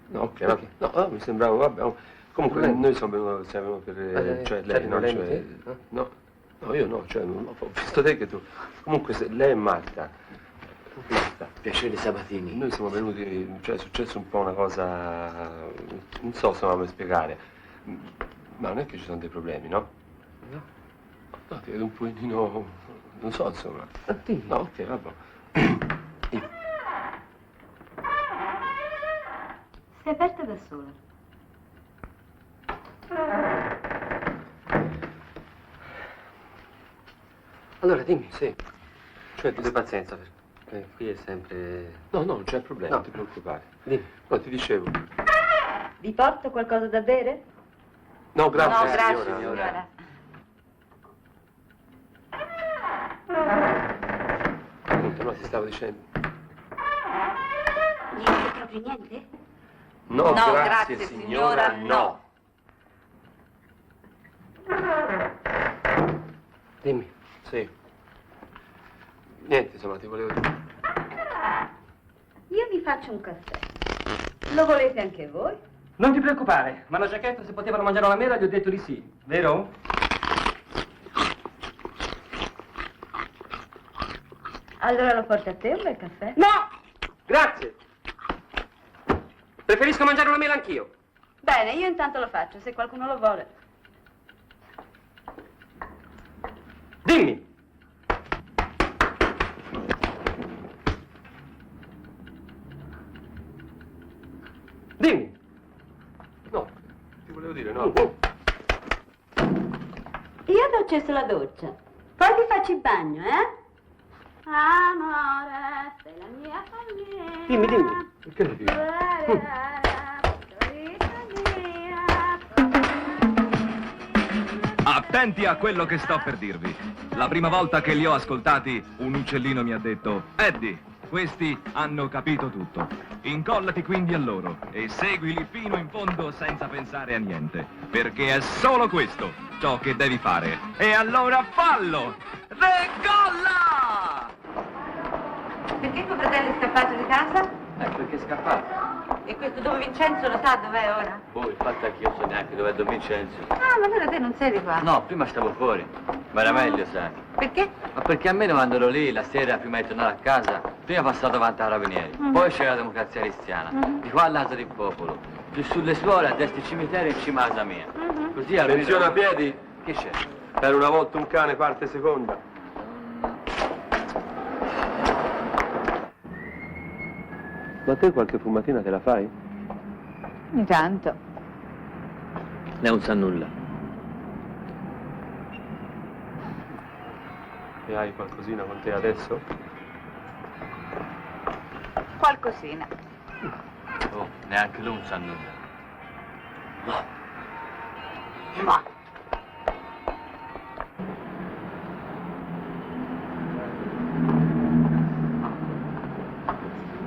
No, ok, vabbè. No, mi sembrava, vabbè. Comunque, noi siamo venuti per... cioè, lei, no, cioè... No, no, io no, cioè, ho visto te che tu... Comunque, lei è Marta. Marta. Piacere Sabatini. Noi siamo venuti, cioè è successo un po' una cosa, non so se come spiegare, ma non è che ci sono dei problemi, no? No. No, ti vedo un pochino, non so, insomma. Dimmi. No, ok, vabbè. Si è aperta da sola. Allora, dimmi. Sì. Cioè, Abbi pazienza, perché qui è sempre... no, non c'è problema, No. non ti preoccupare. Dimmi. No, ti dicevo. Vi porto qualcosa da bere? No, grazie, No, grazie, signora. Appunto, no, ti stavo dicendo. Niente, proprio niente? No, No, grazie, grazie, signora, signora, no. Dimmi. Sì. Niente, insomma, ti volevo dire. Io vi faccio un caffè. Lo volete anche voi? Non ti preoccupare, ma la giacchetta se potevano mangiare una mela gli ho detto di sì, vero? Allora lo porto a te un bel caffè? No! Grazie! Preferisco mangiare una mela anch'io. Bene, io intanto lo faccio, se qualcuno lo vuole. Dimmi! Dimmi! No, ti volevo dire, no. Io ti ho acceso la doccia. Poi ti faccio il bagno, eh? Amore, sei la mia famiglia. Dimmi, dimmi. Perché lo dici? Attenti a quello che sto per dirvi. La prima volta che li ho ascoltati, un uccellino mi ha detto: Eddie, Questi hanno capito tutto. Incollati quindi a loro e seguili fino in fondo senza pensare a niente, perché è solo questo ciò che devi fare. E allora fallo! Decolla! Perché tuo fratello è scappato di casa? Perché è scappato? E questo Don Vincenzo lo sa dov'è ora? Poi il fatto è che io so neanche dove è Don Vincenzo. Ah, ma allora te non sei di qua. No, prima stavo fuori, ma era meglio, sai. Perché? Ma perché almeno quando ero lì la sera, prima di tornare a casa, prima passavo davanti ai carabinieri, poi c'era la democrazia cristiana, di qua all'altro del popolo, giù sulle suore, a destra il cimitero e in cima a casa mia. Così almeno... Pensione a piedi? Che c'è? Per una volta un cane parte seconda. Ma te qualche fumatina te la fai? Ogni tanto. Lei non sa nulla. E hai qualcosina con te adesso? Qualcosina. Oh, neanche lui non sa nulla. Ma.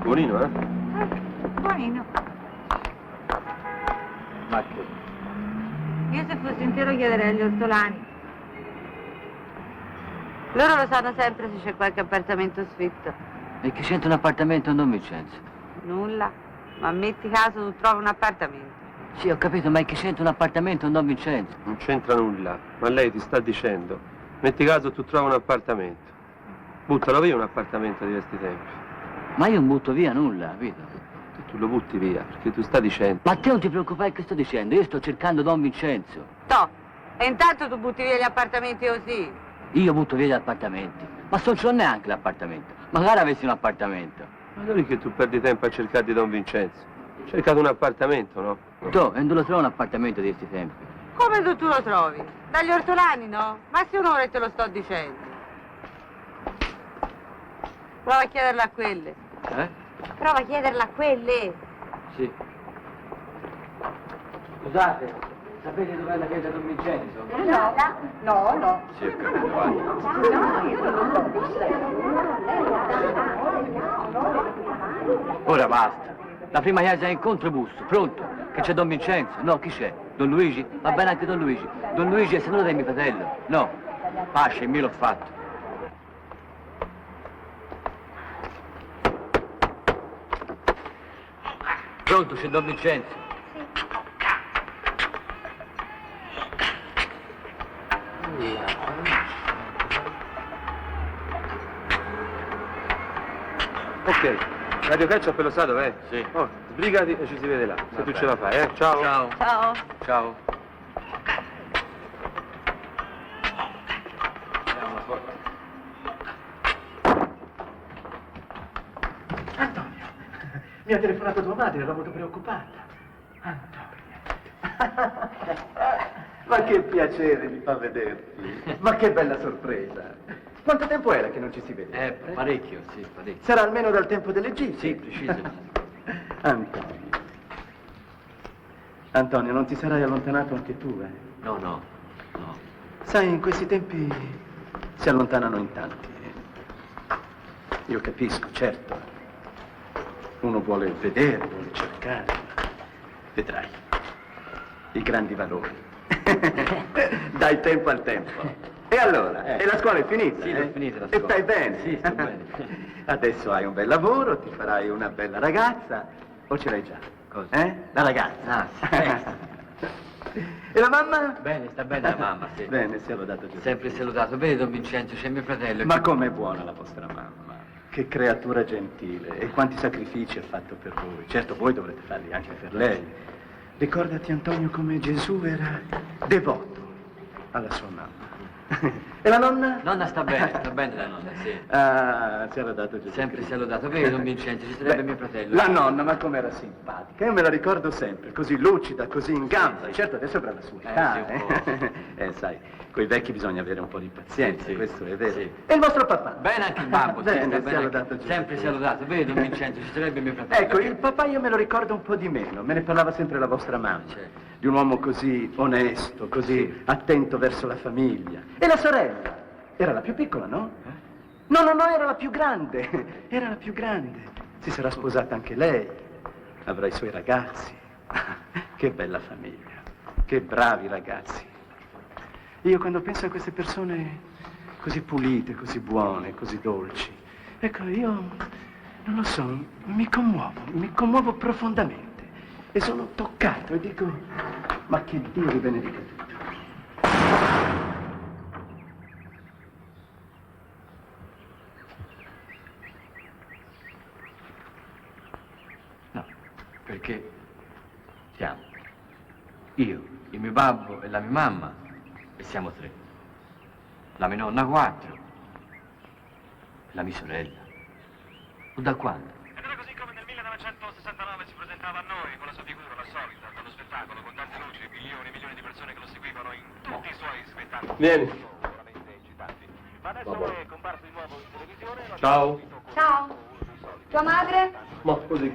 Buonino, eh? Buonino. Ma che? Io se fossi intero chiederei agli ortolani. Loro lo sanno sempre se c'è qualche appartamento sfitto. E che c'entra un appartamento a Don Vincenzo? Nulla. Ma metti caso tu trovi un appartamento. Sì, ho capito, ma che c'entra un appartamento a Don Vincenzo? Non c'entra nulla, ma lei ti sta dicendo. Metti caso tu trovi un appartamento. Buttalo via un appartamento di questi tempi. Ma io non butto via nulla, capito? E tu lo butti via, perché tu sta dicendo. Ma te non ti preoccupare che sto dicendo, io sto cercando Don Vincenzo. No. E intanto tu butti via gli appartamenti così. Io butto via gli appartamenti, ma non c'ho neanche l'appartamento. Magari avessi un appartamento. Ma non è che tu perdi tempo a cercare di Don Vincenzo. Cercate un appartamento, no? Tu, e non lo trovo un appartamento di questi tempi. Come tu lo trovi? Dagli ortolani, no? Ma se un'ora e te lo sto dicendo. Prova a chiederla a quelle. Eh? Prova a chiederla a quelle. Sì. Scusate, sapete dov'è la chiesa Don Vincenzo? No. Sì, ho capito, guarda. Ora basta. La prima chiesa è incontro busto, pronto? Che c'è Don Vincenzo? No, chi c'è? Don Luigi? Va bene anche Don Luigi. Don Luigi è saluto da mio fratello? No. Pace, il mio l'ho fatto. Pronto, c'è Don Vincenzo? Ok, Radio Ketchup lo sa dov'è? Sì. Oh, sbrigati e ci si vede là, se tu ce la fai, eh? Ciao. Ciao. Ciao. Ciao. Antonio, mi ha telefonato tua madre, ero molto preoccupata. Antonio. Ma che piacere mi fa vederti. Ma che bella sorpresa. Quanto tempo era che non ci si vedeva? Parecchio, sì, parecchio. Sarà almeno dal tempo delle gite. Sì, preciso. Antonio. Antonio, non ti sarai allontanato anche tu, eh? No. Sai, in questi tempi si allontanano in tanti. Io capisco, certo. Uno vuole vedere, vuole cercare, ma vedrai i grandi valori. Dai tempo al tempo. E allora? E la scuola è finita? Sì, è finita la E scuola. stai bene? Sì, sto bene. Adesso hai un bel lavoro, ti farai una bella ragazza, o ce l'hai già? Cosa? La ragazza. Ah, sì. E la mamma? Bene, sta bene la mamma, sì. Bene, sia lodato Gesù. Sempre salutato. Vedi, Don Vincenzo, c'è mio fratello. Ma com'è buona la vostra mamma? Che creatura gentile e quanti sacrifici ha fatto per voi. Certo, voi dovrete farli anche per lei. Ricordati, Antonio, come Gesù era devoto alla sua mamma. E la nonna? Nonna sta bene la nonna, sì. Ah, sia lodato Gesù. Sempre Cristo. sia lodato. Vedi, Don Vincenzo, ci sarebbe Beh, mio fratello. La nonna, ma com'era simpatica. Io me la ricordo sempre, così lucida, così in gamba. Certo, adesso avrà la sua età. sì, un po'. Sai, coi vecchi bisogna avere un po' di pazienza, Sì, sì. questo è vero. Sì. E il vostro papà? Bene anche il babbo, sì, Bene, sta sia bene lodato anche... Gesù. Sempre sia lodato. Vedi, Don Vincenzo, ci sarebbe mio fratello. Ecco, il papà io me lo ricordo un po' di meno, me ne parlava sempre la vostra mamma. Certo. Di un uomo così onesto, così attento verso la famiglia. E la sorella? Era la più piccola, no? No, era la più grande. Era la più grande. Si sarà sposata anche lei. Avrà i suoi ragazzi. Che bella famiglia. Che bravi ragazzi. Io quando penso a queste persone così pulite, così buone, così dolci, ecco, io non lo so, mi commuovo profondamente e sono toccato e dico, ma che Dio vi benedica tutto. No, perché siamo io, il mio babbo e la mia mamma, e siamo 3. La mia nonna 4, la mia sorella. Da quando? Ed era così come nel 1969 si presentava a noi con la sua figura, la solita, con lo spettacolo, con tante luci, milioni e milioni di persone che lo seguivano in tutti i suoi spettacoli. Vieni. Veramente eccitanti. Ma adesso è comparso di nuovo in televisione. Ciao. Ciao. Tua madre? Ma così.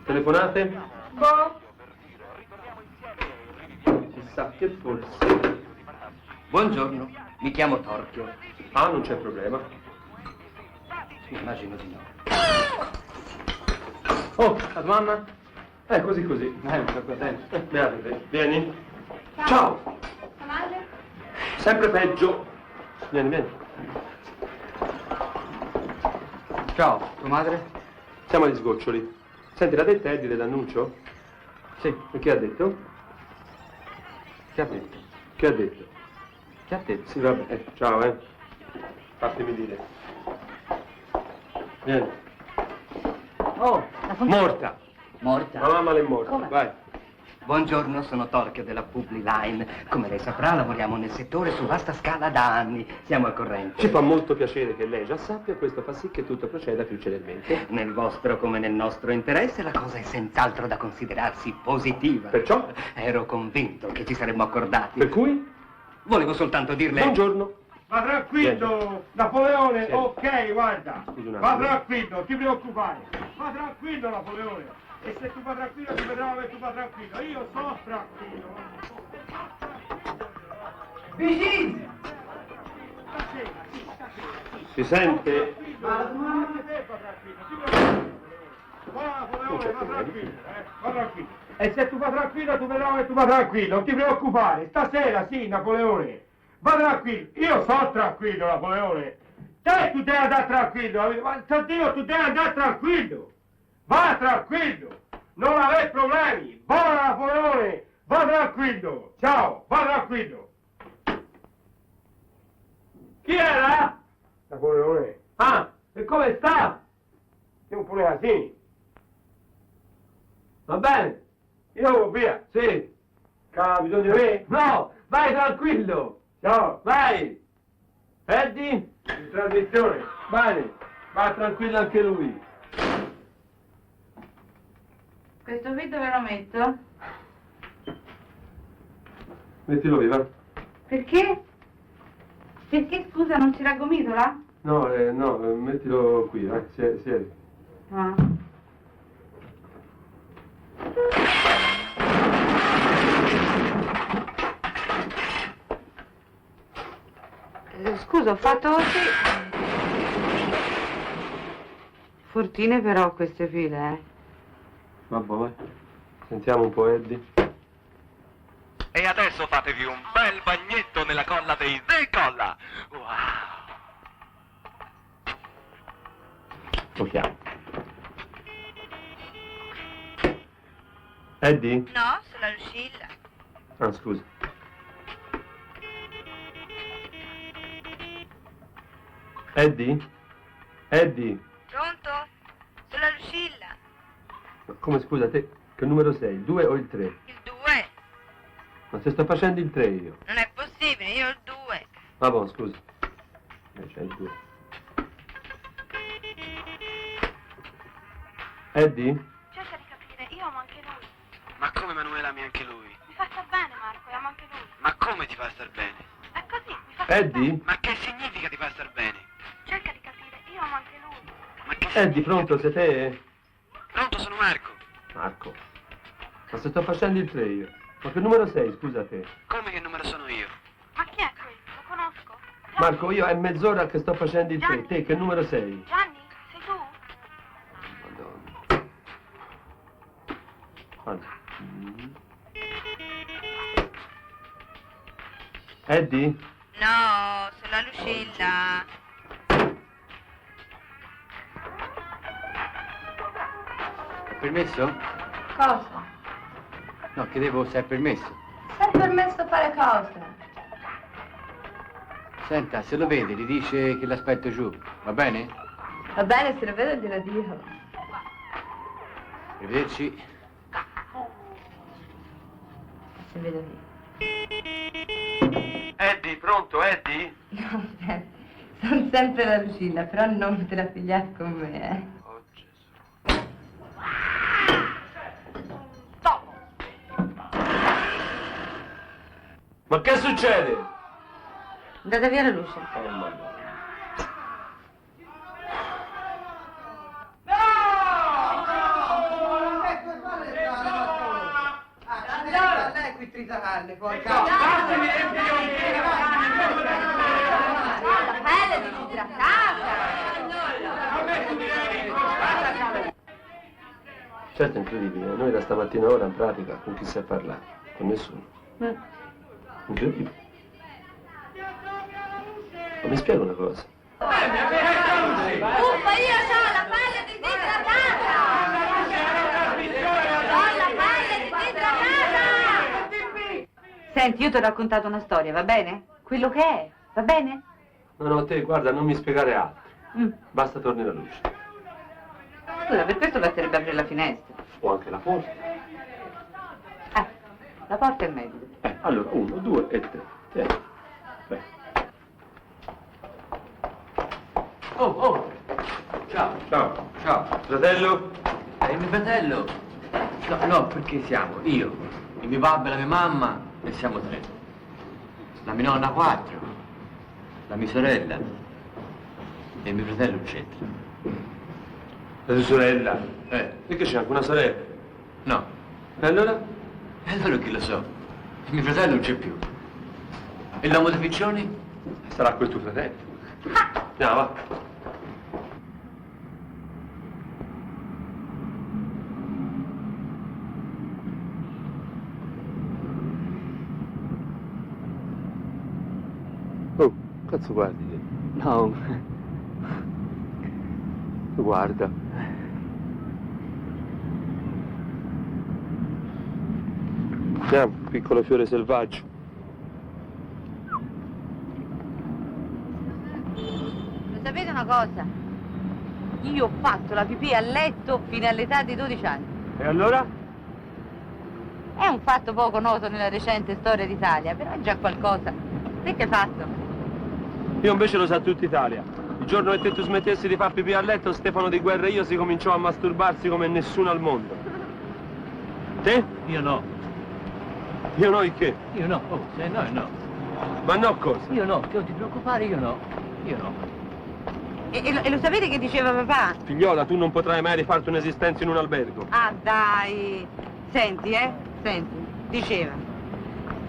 Telefonate? Boh. Chissà che forse. Buongiorno, mi chiamo Torchio. Ah, non c'è problema. Immagino di no. Oh, la tua mamma? Così. Sta qua dentro. Beato te. Vieni. Ciao. Tua madre? Sempre peggio. Vieni. Ciao, tua madre? Siamo agli sgoccioli. Senti, l'ha detta Eddie dell'annuncio? Sì. E che ha detto? Che ha detto? Che ha detto? Che ha detto? Sì, vabbè. Ciao, Fatemi dire. Vieni. Oh, Morta. morta. La mamma l'è morta. Come? Vai. Buongiorno, sono Torchio della Publi-Line. Come lei saprà, lavoriamo nel settore su vasta scala da anni. Siamo al corrente. Ci fa molto piacere che lei già sappia, questo fa sì che tutto proceda più celermente. Nel vostro come nel nostro interesse la cosa è senz'altro da considerarsi positiva. Perciò? Ero convinto che ci saremmo accordati. Per cui? Volevo soltanto dirle... Buongiorno. Va tranquillo, Napoleone, Sì. ok, guarda. Scusi un Va attimo. tranquillo, ti preoccupare. Va tranquillo, Napoleone. E se tu vai tranquillo, ti vedrò che tu vai tranquillo. Io sono tranquillo. Vicini! Si sente? Va Napoleone, va tranquillo, va tranquillo. E se tu vai tranquillo, tu vedrai che tu vai tranquillo. Non ti preoccupare, stasera sì, Napoleone. Va tranquillo, io sono tranquillo, Napoleone. Te tu devi andare tranquillo, ma Dio, tu devi andare tranquillo. Va tranquillo, non avere problemi. Buona Napoleone, va tranquillo. Ciao, va tranquillo. Chi era? Napoleone. Ah, e come sta? Siamo pure casini. Va bene, io vado via. Sì. Ha bisogno di me? No, vai tranquillo. Ciao. Vai. Eddie? In trasmissione. Bene, va tranquillo anche lui. Questo qui dove lo metto? Mettilo viva. Perché? Perché, scusa, non ci la gomitola? No, mettilo qui, siedi. Ah. Scusa, ho fatto così. Fortine però queste file, Vabbè, vai. Sentiamo un po', Eddie. E adesso fatevi un bel bagnetto nella colla dei The Colla. Wow. Tocchiamo. Eddie? No, sulla Lucilla. Ah, scusa. Eddie? Eddie? Pronto? Sulla Lucilla. Ma come, scusa, te che numero sei? Il 2 o il 3? Il 2. Ma se sto facendo il 3 io. Non è possibile, io il 2. Ah, buon, scusa. C'è il 2. Eddie? Cerca di capire, io amo anche lui. Ma come Manuela ami anche lui? Mi fa star bene, Marco, amo anche lui. Ma come ti fa star bene? È così, mi fa star Eddie? Ma che significa ti fa star bene? Cerca di capire, io amo anche lui. Ma che Eddie, pronto, sei te? Pronto, sono Marco. Marco. Ma se sto facendo il 3 io. Ma che numero sei, scusa te? Come che numero sono io? Ma chi è qui? Lo conosco? Marco, io è mezz'ora che sto facendo il tè. Te che numero sei? Gianni, sei tu? Madonna. Guarda. Eddie? No, sulla Lucilla. Permesso? Cosa? No, chiedevo se è permesso. Sei permesso a fare cosa? Senta, se lo vede, gli dice che l'aspetto giù, va bene? Va bene, se lo vedo glielo dico. Arrivederci. Se vedo io. Eddie, pronto, Eddie? No, aspetta. Sono sempre la Lucilla, però non te la pigliare con me, eh. Oh, Gesù. Ma che succede? Andate via la luce. Oh, mamma. Lei qui tritacarne, poi La pelle disidratata. Certo è incredibile, noi da stamattina ora in pratica con chi sa parlare? Con nessuno. Incredibile. Ma mi spiego una cosa. Uffa, io ho la pelle disidratata! Ho la pelle disidratata! Senti, io ti ho raccontato una storia, va bene? Quello che è, va bene? No, te, guarda, non mi spiegare altro. Basta torni la luce. Scusa, per questo basterebbe aprire la finestra. O anche la porta. La porta è meglio. Allora, 1, 2 e 3. Tieni. Vai. Oh! Ciao! Ciao. Ciao! Fratello? Mio fratello? No, perché siamo? Io, il mio babbo e la mia mamma, e siamo 3. La mia nonna 4, la mia sorella e mio fratello 7. La tua sorella? Perché c'è anche una sorella? No. E allora? E allora chi lo so? Il mio fratello non c'è più. E l'uomo dei piccioni? Sarà quel tuo fratello. Andiamo, va. Oh, cazzo guardi te? No, Guarda. Andiamo, piccolo fiore selvaggio. Lo sapete una cosa? Io ho fatto la pipì a letto fino all'età di 12 anni. E allora? È un fatto poco noto nella recente storia d'Italia, però è già qualcosa. Te che hai fatto? Io invece lo sa tutta Italia. Il giorno che te tu smettessi di far pipì a letto, Stefano Di Guerra e io si cominciò a masturbarsi come nessuno al mondo. Te? Io no. Io no, il che? Io no. Oh, se no, no. Ma no cosa? Io no, non ti preoccupare, io no. Io no. E lo sapete che diceva papà? Figliola, tu non potrai mai rifarti un'esistenza in un albergo. Ah dai, senti, senti, diceva,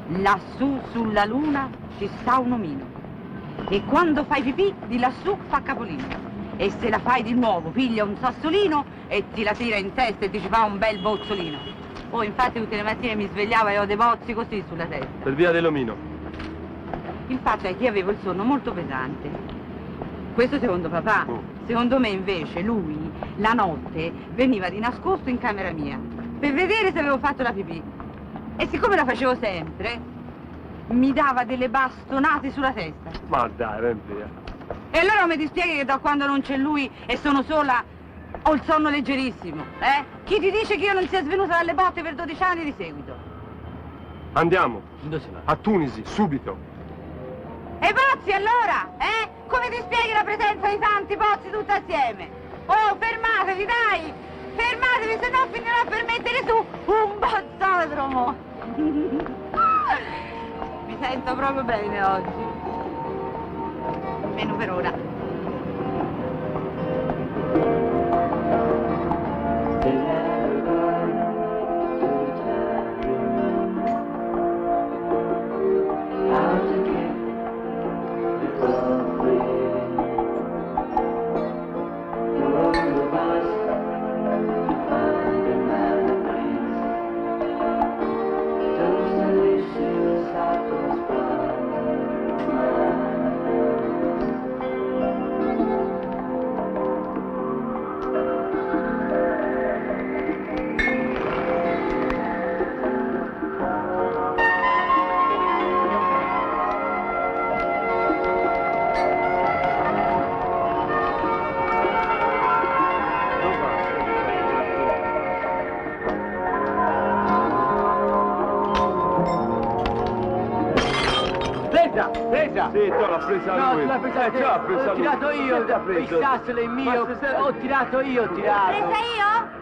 lassù sulla luna ci sta un omino e quando fai pipì di lassù fa capolino e se la fai di nuovo piglia un sassolino e ti la tira in testa e ti ci fa un bel bozzolino. Oh, infatti tutte le mattine mi svegliavo e ho dei bozzi così sulla testa. Per via dell'omino. Il fatto è che io avevo il sonno molto pesante. Questo secondo papà. Secondo me invece lui la notte veniva di nascosto in camera mia per vedere se avevo fatto la pipì. E siccome la facevo sempre, mi dava delle bastonate sulla testa. Ma dai, ven via. E allora mi dispieghi che da quando non c'è lui e sono sola ho il sonno leggerissimo, eh? Chi ti dice che io non sia svenuta dalle botte per 12 anni di seguito? Andiamo. Dove si va? A Tunisi, subito. E bozzi allora, eh? Come ti spieghi la presenza di tanti bozzi tutti assieme? Oh, fermatevi, dai! Fermatevi, se no finirò per mettere su un bozzodromo! Mi sento proprio bene oggi. Almeno per ora. Out again, because Sì, tu l'ha presa No, lui. tu l'hai presa te. l'ha presa Ho lui. tirato io, Chi l'ha preso? il sassolo è mio. Ho tirato io, ho tirato. Presa io?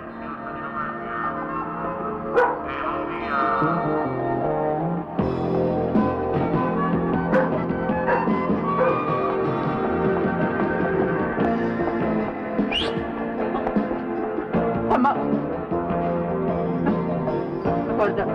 Ma... Guarda.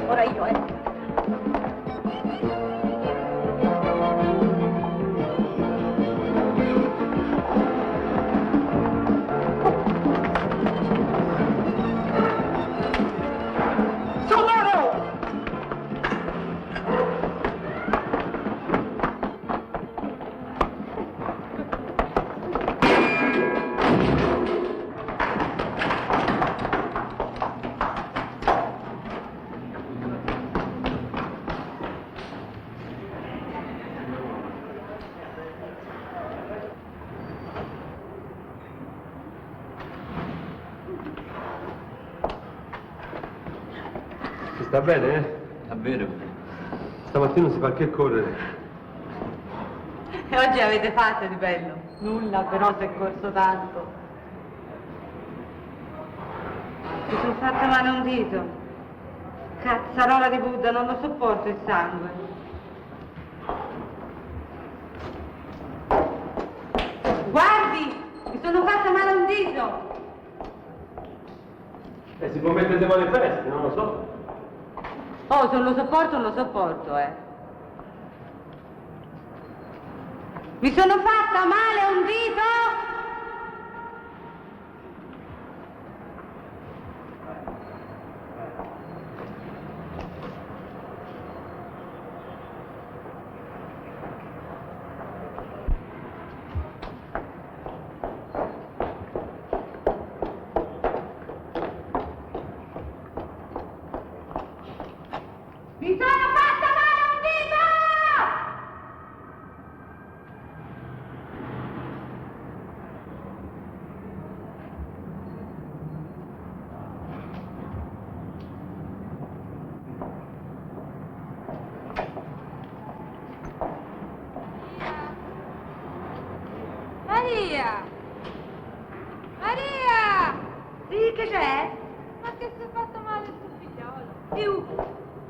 Ora io, Si sta bene, eh? Davvero? Stamattina non si fa che correre. E oggi avete fatto di bello? Nulla, però si è corso tanto. Mi sono fatta male un dito. Cazzarola di Buddha, non lo sopporto il sangue. Guardi, mi sono fatta male un dito. Si può mettere le mani presto, non lo so. Oh, se non lo sopporto, Mi sono fatta male un dito? Mi sono fatta male un dito! Maria! Maria! Sì, che c'è? Ma che si è fatto male il tuo figliolo? Più?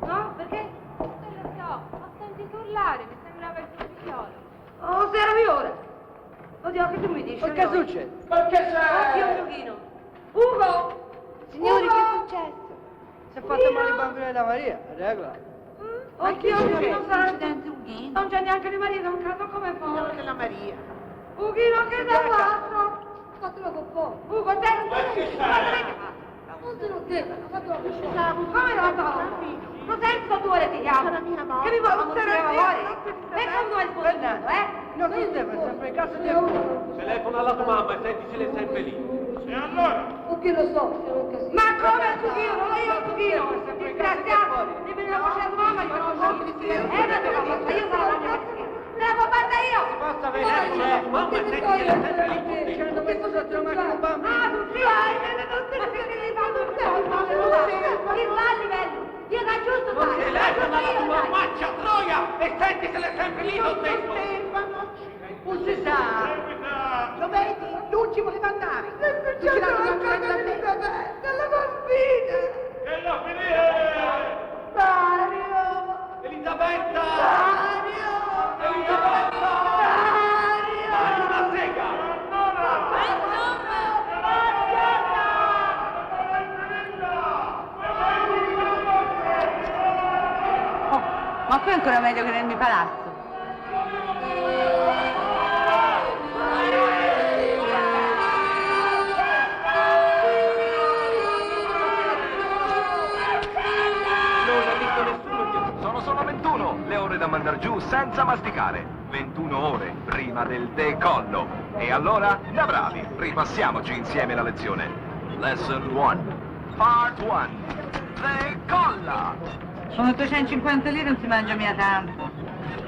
No? Perché? Non lo so, ho sentito urlare, mi sembrava il tuo figliolo. Oh, se era ora! Oddio, che tu mi dici? Ma che succede? Ma che c'è? Oddio, un giochino. Ugo! Signori, Ugo! che è successo? Si è fatto male il bambino della Maria, regola. Oddio, non sarà non c'è neanche di Maria, non credo come fa. No, che la Maria. Ughino, che da fatto? Fatelo con po'. Ugo, te non non te lo chiedo, ho fatto la piscina. Come l'ho fatto? Lo sento tu ore ti chiamo. Che mi vuoi mostrare a voi? Ecco dove il fortunato, Non si deve, sempre in casa di Ugo. Telefona alla tua mamma e sentisi le sempre lì. E allora? Ughino so, se non casino. Ma come il Ughino? Non io il Ughino. Disgraziato. Devi venire a facendo mamma, io non so che ti io sono la mia. Devo fatta io! Basta vedere, mamma e sentisi le sempre lì. Ci hanno messo sotto la macchina un bambino. Ah, non si va, non si va a livello. Io da giusto fare. Telefona alla tua faccia, troia! E sentisele sempre lì, non detto! Non si sa. Seguita! Lo vedi? Lui ci voleva andare. Non qui è ancora meglio che nel mio palazzo. Sono solo 21 le ore da mandar giù senza masticare. 21 ore prima del decollo. E allora, da bravi, ripassiamoci insieme la lezione. Lesson 1. Part 1. Decolla! Sono 250 lire, non si mangia mica tanto.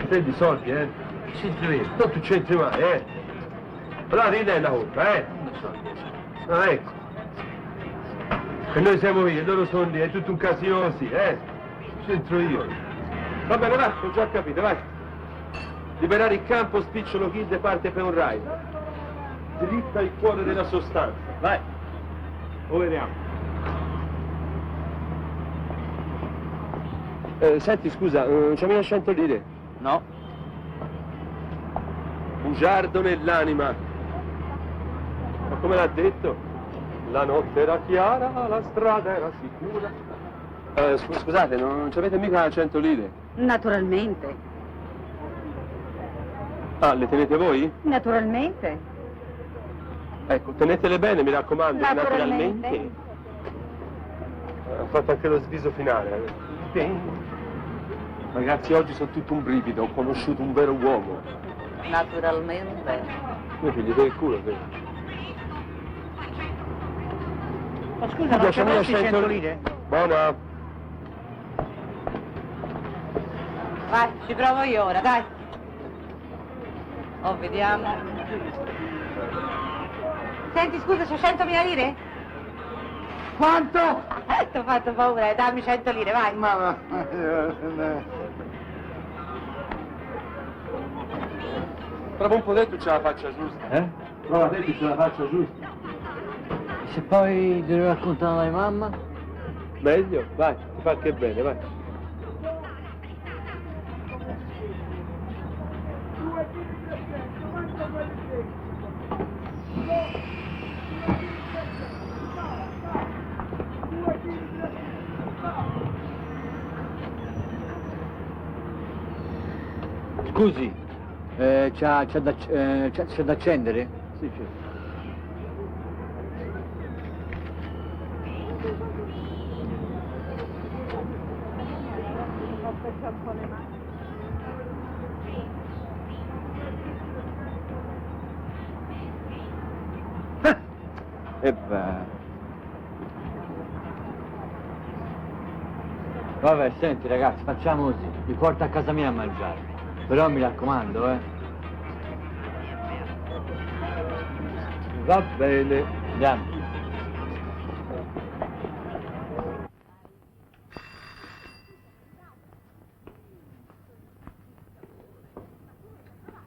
Prendi i soldi, Che c'entri io? Non tu c'entri mai, Allora ti dai la colpa, Ah, ecco. E noi siamo qui, e loro sono lì, è tutto un casino così, C'entro io. Va bene, va, ho già capito, vai. Liberare il campo, spicciolo kid parte per un ride. Dritta il cuore della sostanza, vai. Lo vediamo. Senti, scusa, c'è mica 100 lire? No. Bugiardo nell'anima. Ma come l'ha detto? La notte era chiara, la strada era sicura. Scusate, non ci avete mica 100 lire? Naturalmente. Ah, le tenete voi? Naturalmente. Ecco, tenetele bene, mi raccomando, Naturalmente. Ha fatto anche lo sviso finale. Ragazzi, oggi sono tutto un brivido, ho conosciuto un vero uomo. Naturalmente. Io figli del culo, vero? Ma scusa, non c'è mai 100 lire? Buona. Vai, ci provo io ora, dai. Oh, vediamo. Senti, scusa, c'è 100.000 lire? Quanto? Ti ho fatto paura, dammi 100 lire, vai. Prova un po' dentro c'è la faccia giusta. Prova dentro c'è la faccia giusta. E se poi devo raccontare alla mamma? Meglio? Vai, ti fa anche bene, vai. Scusi, c'è da accendere? Sì, certo. E va. Vabbè, senti ragazzi, facciamo così, vi porto a casa mia a mangiare. Però mi raccomando, Va bene. Andiamo.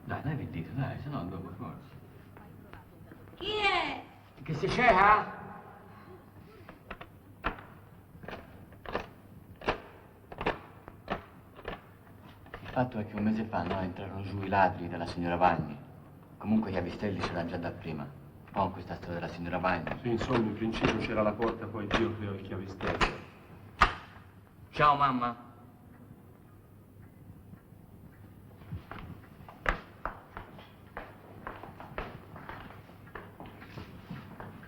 Dai, dai, vendito, dai, se no dopo forza. Chi è? Che si c'è, ah? Il fatto è che un mese fa, no, entrarono giù i ladri della signora Vagni. Comunque gli avistelli c'erano già da prima. Un po' questa storia della signora Vagni. Sì, insomma, in principio c'era la porta, poi Dio creò il chiavistello. Ciao, mamma.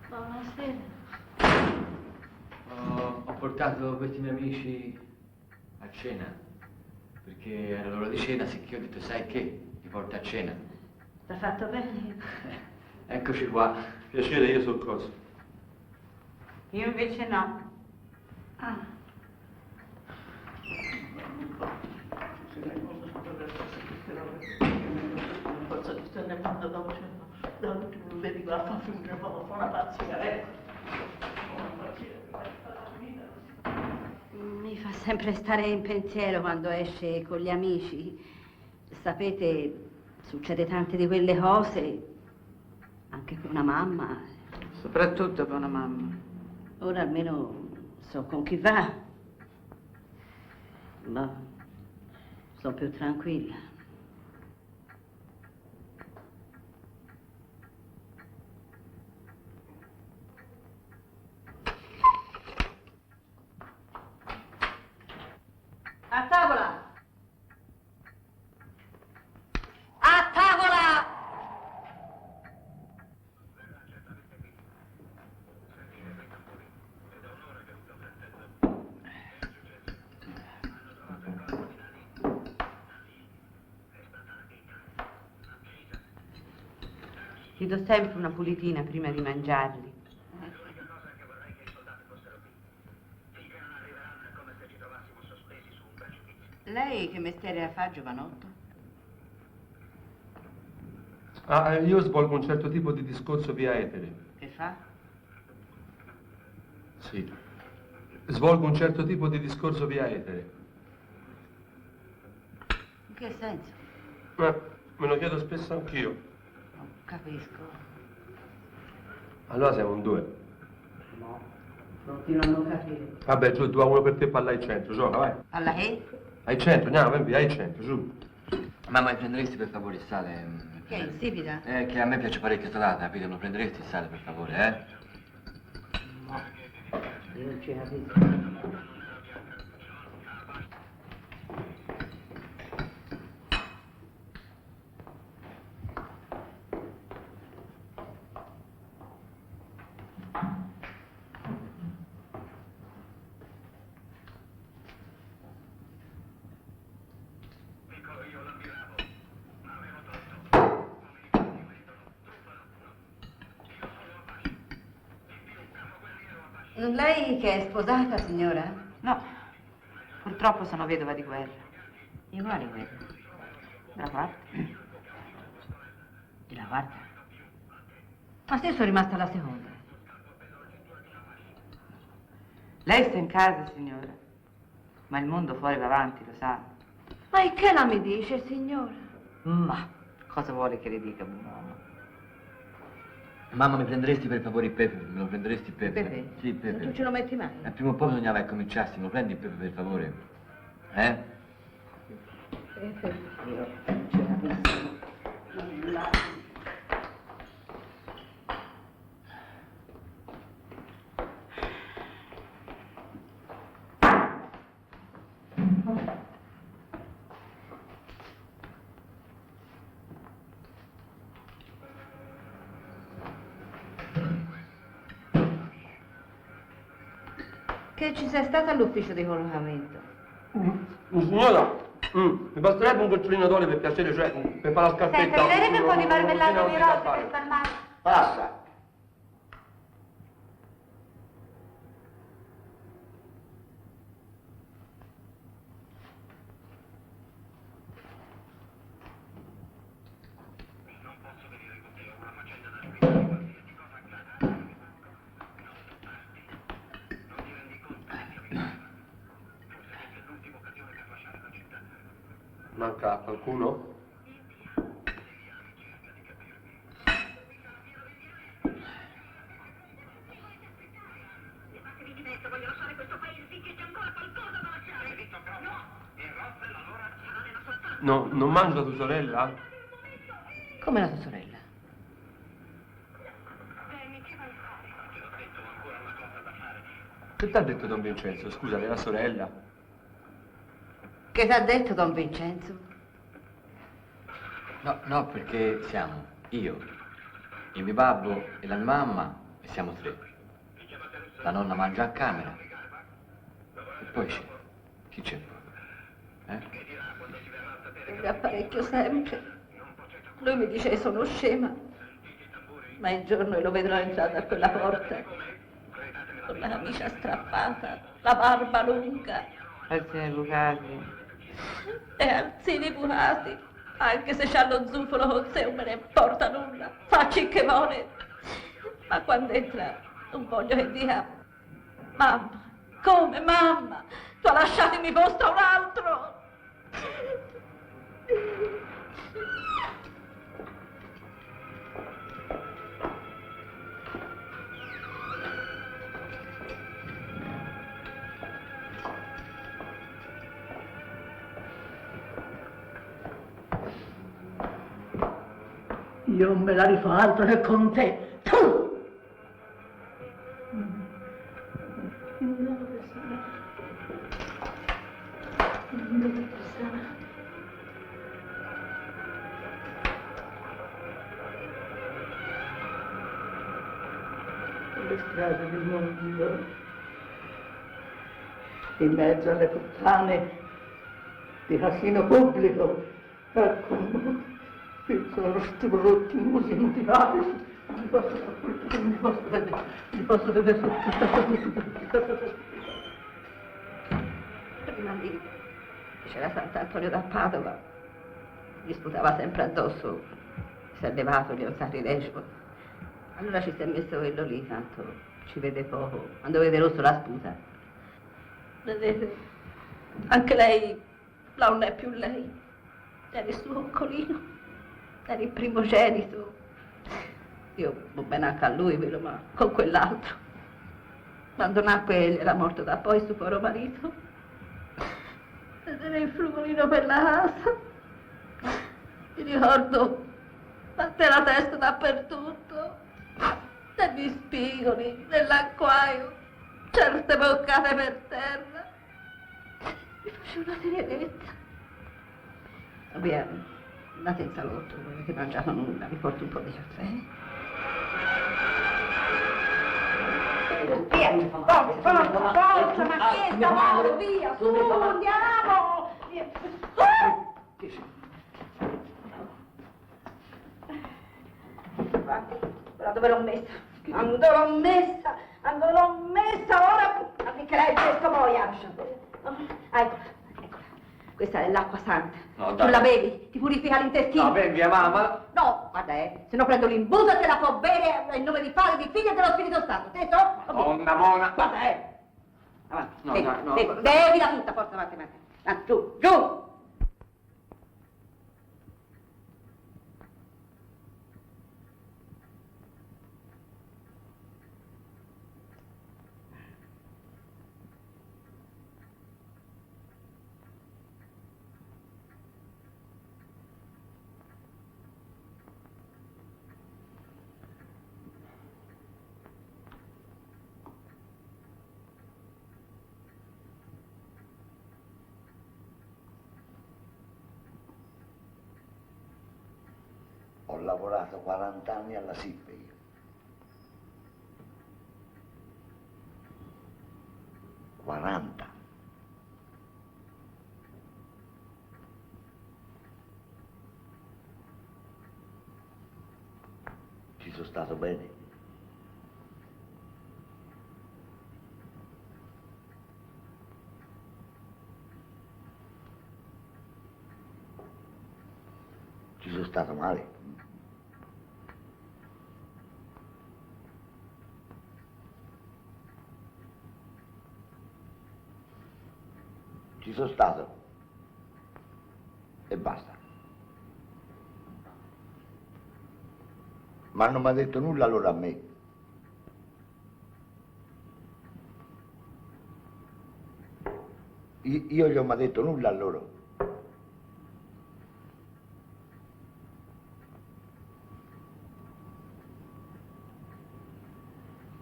Buonasera. Ho portato questi miei amici a cena. Perché era l'ora di cena, sicché ho detto, sai che, ti porto a cena. T'ha fatto bene? Eccoci qua. Piacere, io so cosa. Io invece no. Ah. Forza di stare parlando dopo, dall'ultimo non bevi qua, fa una pazzia, Mi fa sempre stare in pensiero quando esce con gli amici. Sapete, succede tante di quelle cose, anche per una mamma. Soprattutto per una mamma. Ora almeno so con chi va. Ma sono più tranquilla. A tavola! Gli do sempre una pulitina prima di mangiarli. Lei che mestiere fa, giovanotto? Io svolgo un certo tipo di discorso via etere. Che fa? Sì. Svolgo un certo tipo di discorso via etere. In che senso? Me lo chiedo spesso anch'io. Non capisco. Allora siamo un 2. No, continuo a non capire. Vabbè, giù, 2 a 1 per te, palla ai 100, gioca, vai. Alla che? Ai 100, andiamo, vai via, ai 100, giù. Mamma, mi prenderesti per favore il sale? Che è insipida? Che a me piace parecchio salata, capito? Me lo prenderesti il sale, per favore, No, io non ci capisco. Lei che è sposata, signora? No, purtroppo sono vedova di guerra. Di quale guerra? Della quarta. Della quarta? Ma se sono rimasta alla seconda. Lei sta in casa, signora. Ma il mondo fuori va avanti, lo sa. Ma e che la mi dice, signora? Ma cosa vuole che le dica, buon uomo? Mamma, mi prenderesti per favore il pepe? Me lo prenderesti il pepe? Pepe? Sì, il pepe. Tu ce lo metti mai? Prima o poi bisognava cominciarsi, me lo prendi il pepe per favore? Eh? Pepe, io non ce capisco. Nulla. Che ci sei stata all'ufficio di collocamento? Signora, mi basterebbe un gocciolino d'olio per piacere, cioè, per fare la scarpetta. Senta, mi darebbe un po' di marmellata di rose per spalmare? Passa. Manca qualcuno? No, non mangia tua sorella? Come la tua sorella? Che ti ha detto Don Vincenzo? Scusa, della sorella? Che ti ha detto Don Vincenzo? No, perché siamo io, il mio babbo e la mia mamma, e siamo 3. La nonna mangia a camera. E poi c'è. Chi c'è? Mi apparecchio sempre. Lui mi dice che sono scema. Ma il giorno che lo vedrò entrare a quella porta, con la camicia strappata, la barba lunga Alzini bucati. e alzini bucati, anche se c'ha lo zufolo con sé non me ne importa nulla, facci che vuole. Ma quando entra non voglio che dica: mamma, come mamma? Tu lasciatemi posto a un altro. Io non me la rifò altro che con te. Tu! Le strade del mondo, in mezzo alle puttane di casino pubblico, ecco, Io sono l'ultimo simpatico. Non posso vedere prima lì c'era Sant'Antonio da Padova, gli sputava sempre addosso, si è levato gli Sacrilégio. Allora ci si è messo quello lì, tanto ci vede poco, quando vede rosso la sputa. Vedete, anche lei non è più lei, era il suo occolino, era il primogenito. Io va bene anche a lui, vero, ma con quell'altro. Quando nacque egli era morto da poi suo povero marito. Vedere il frugolino per la casa. Mi ricordo, batte la testa dappertutto, negli spigoli, nell'acquaio, certe boccate per terra. Mi faceva una tenerezza. Via, andate in salotto, non avete mangiato nulla, vi porto un po' di caffè. Via, forza, Marchetta, vado, via, su, andiamo! Però dove l'ho messa? Quando l'ho messa, ora appliccherai il fresco boia. Eccola. Questa è l'acqua santa. No, tu la bevi, ti purifica l'intestino. No, bevi, mamma. No, guarda, se no prendo l'imbuto e te la può bere in nome di Padre, di Figlio e dello Spirito Santo. Te so? Madonna, mona. Guarda, Avanti, no, no. Bevila tutta, forza, avanti. Giù! Ho lavorato 40 anni alla SIP io. Ci sono stato bene. Ci sono stato male. Ci sono stato e basta. Ma non mi ha detto nulla allora a me. Io gli ho mai detto nulla a loro.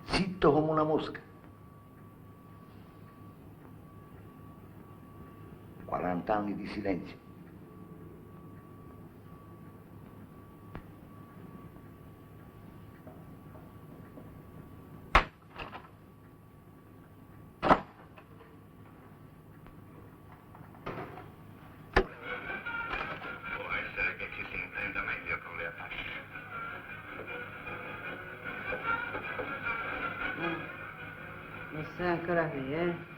Zitto come una mosca. 40 anni di silenzio. Può essere che ci si intenda meglio con le Apache. Non sei ancora qui, eh?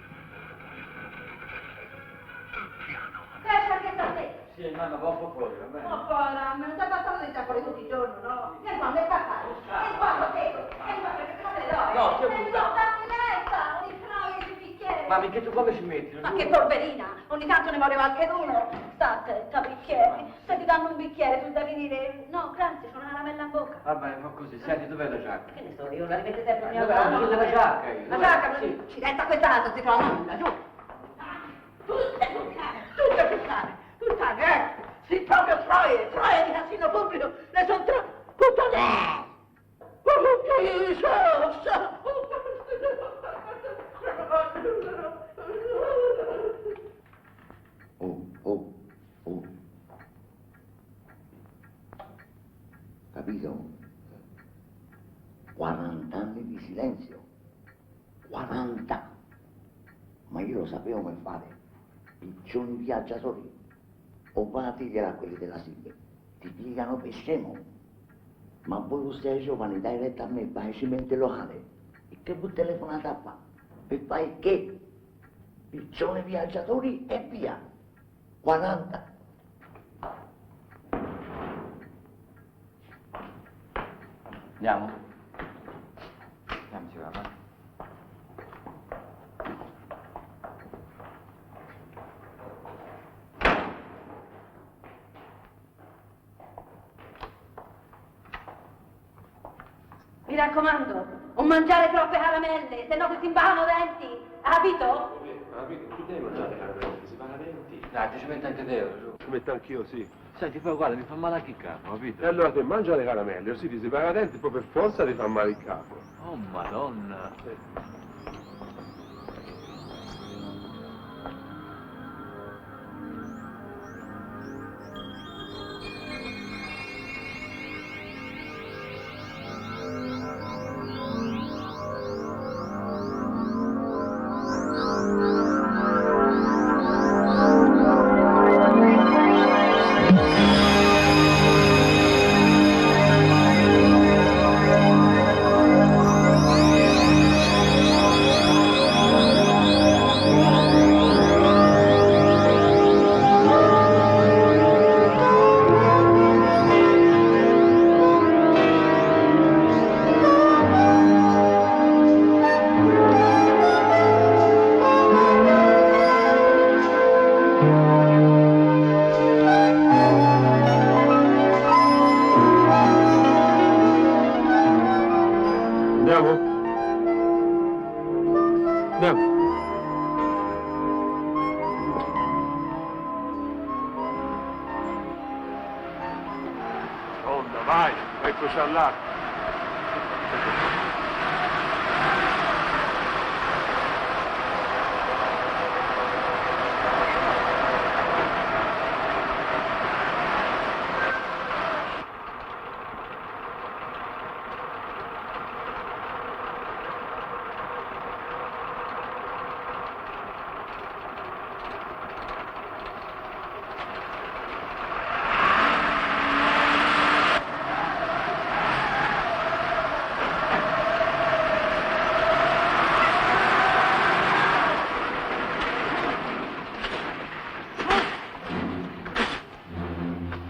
Sì, mamma, va un po' fuori, va bene? Oh, povera, me ne stai passando di fuori tutti i giorni, no? Vieni qua, vieni qua, vieni qua, perché se no te le do. No, che dammi retta, ogni frase di bicchiere. Mami, che tu come ci metti? Ma che polverina, ogni tanto ne voleva anche uno. Sta attenta, bicchieri. Se ti danno un bicchiere, tu devi dire, no, grazie, c'ho una lamella in bocca. Va bene, fa così. Senti, dov'è la giacca? Che ne so io, la rimette sempre a mia Dov'è la giacca? io? La giacca, sì. Ci resta questa casa, si trova nulla, giù. Tutte puttane, sì, proprio troie di casino pubblico, ne sono tre puttane! Oh. Capito? 40 anni di silenzio. 40! Ma io lo sapevo come fare. Piccioni viaggiatori. O vatigliela a quelli della SIP. ti pigliano per scemo. Ma voi lo stai giovani, dai retta a me, vai cimento locale. E che voi telefonate a fa? E fai che? Piccione viaggiatori e via. 40. Andiamo? Andiamo, si va, va. Mi raccomando, non mangiare troppe caramelle, se no ti si imballano denti, hai capito? Capito? Tu devi mangiare le caramelle, si fanno denti. Dai, ti ci metto anche te, su. Ci metto anch'io, sì. Senti, poi guarda, mi fa male anche il capo, capito? E allora te mangia le caramelle, così ti si paga denti e poi per forza ti fa male il capo. Oh, madonna. Vai, eccoci là.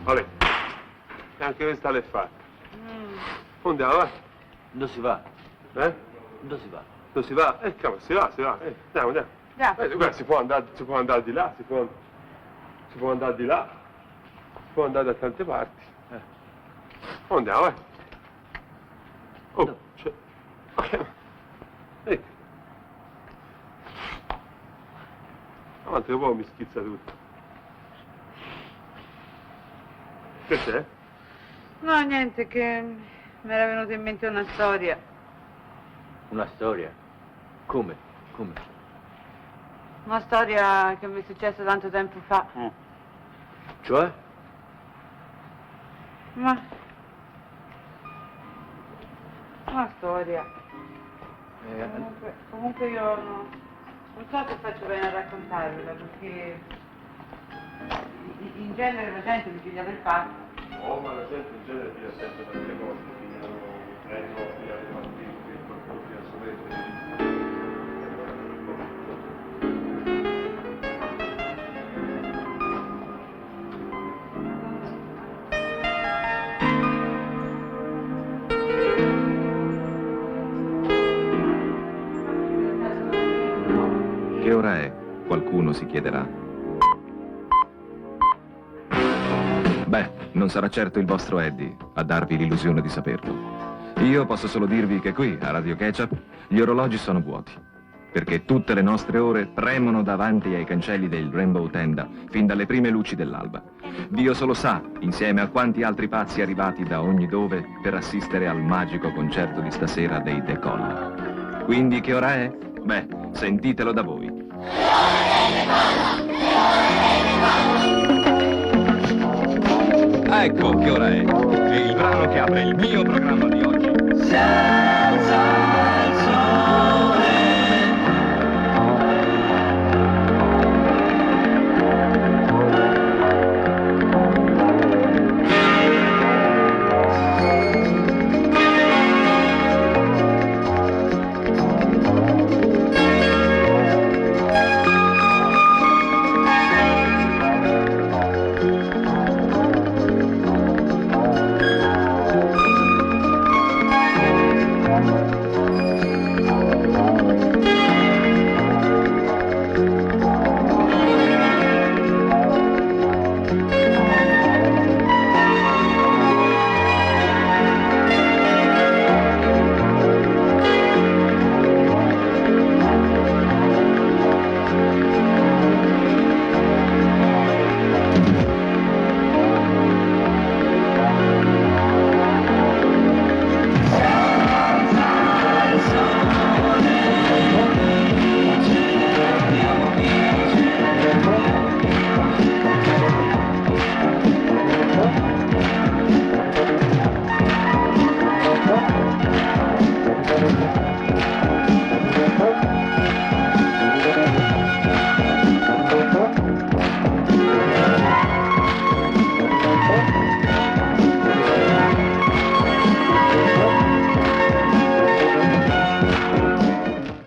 Olè, anche questa l'è fatta. Andiamo, vai. Dove si va? Dove si va? Dove si va? Cavolo, si va. Andiamo. Guarda, si può andare di là, si può andare di là. Si può andare da tante parti. Andiamo, vai. Oh, c'è... Ecco. Avanti, un po' mi schizza tutto. Che c'è? No, niente, che mi era venuta in mente una storia. Una storia? Come? Una storia che mi è successa tanto tempo fa. Cioè? Ma... una storia. Comunque io non so se faccio bene a raccontarvela, perché in genere la gente mi piglia del fatto. Oh, ma la gente in genere piglia sempre tante cose, pigliano un treno, pigliano le mattine, qualcuno piglia solamente. Che ora è? Qualcuno si chiederà. Beh, non sarà certo il vostro Eddie a darvi l'illusione di saperlo. Io posso solo dirvi che qui, a Radio Ketchup, gli orologi sono vuoti, perché tutte le nostre ore premono davanti ai cancelli del Rainbow Tenda fin dalle prime luci dell'alba. Dio solo sa, insieme a quanti altri pazzi arrivati da ogni dove per assistere al magico concerto di stasera dei The Colla. Quindi che ora è? Beh, sentitelo da voi. Ecco che ora è il brano che apre il mio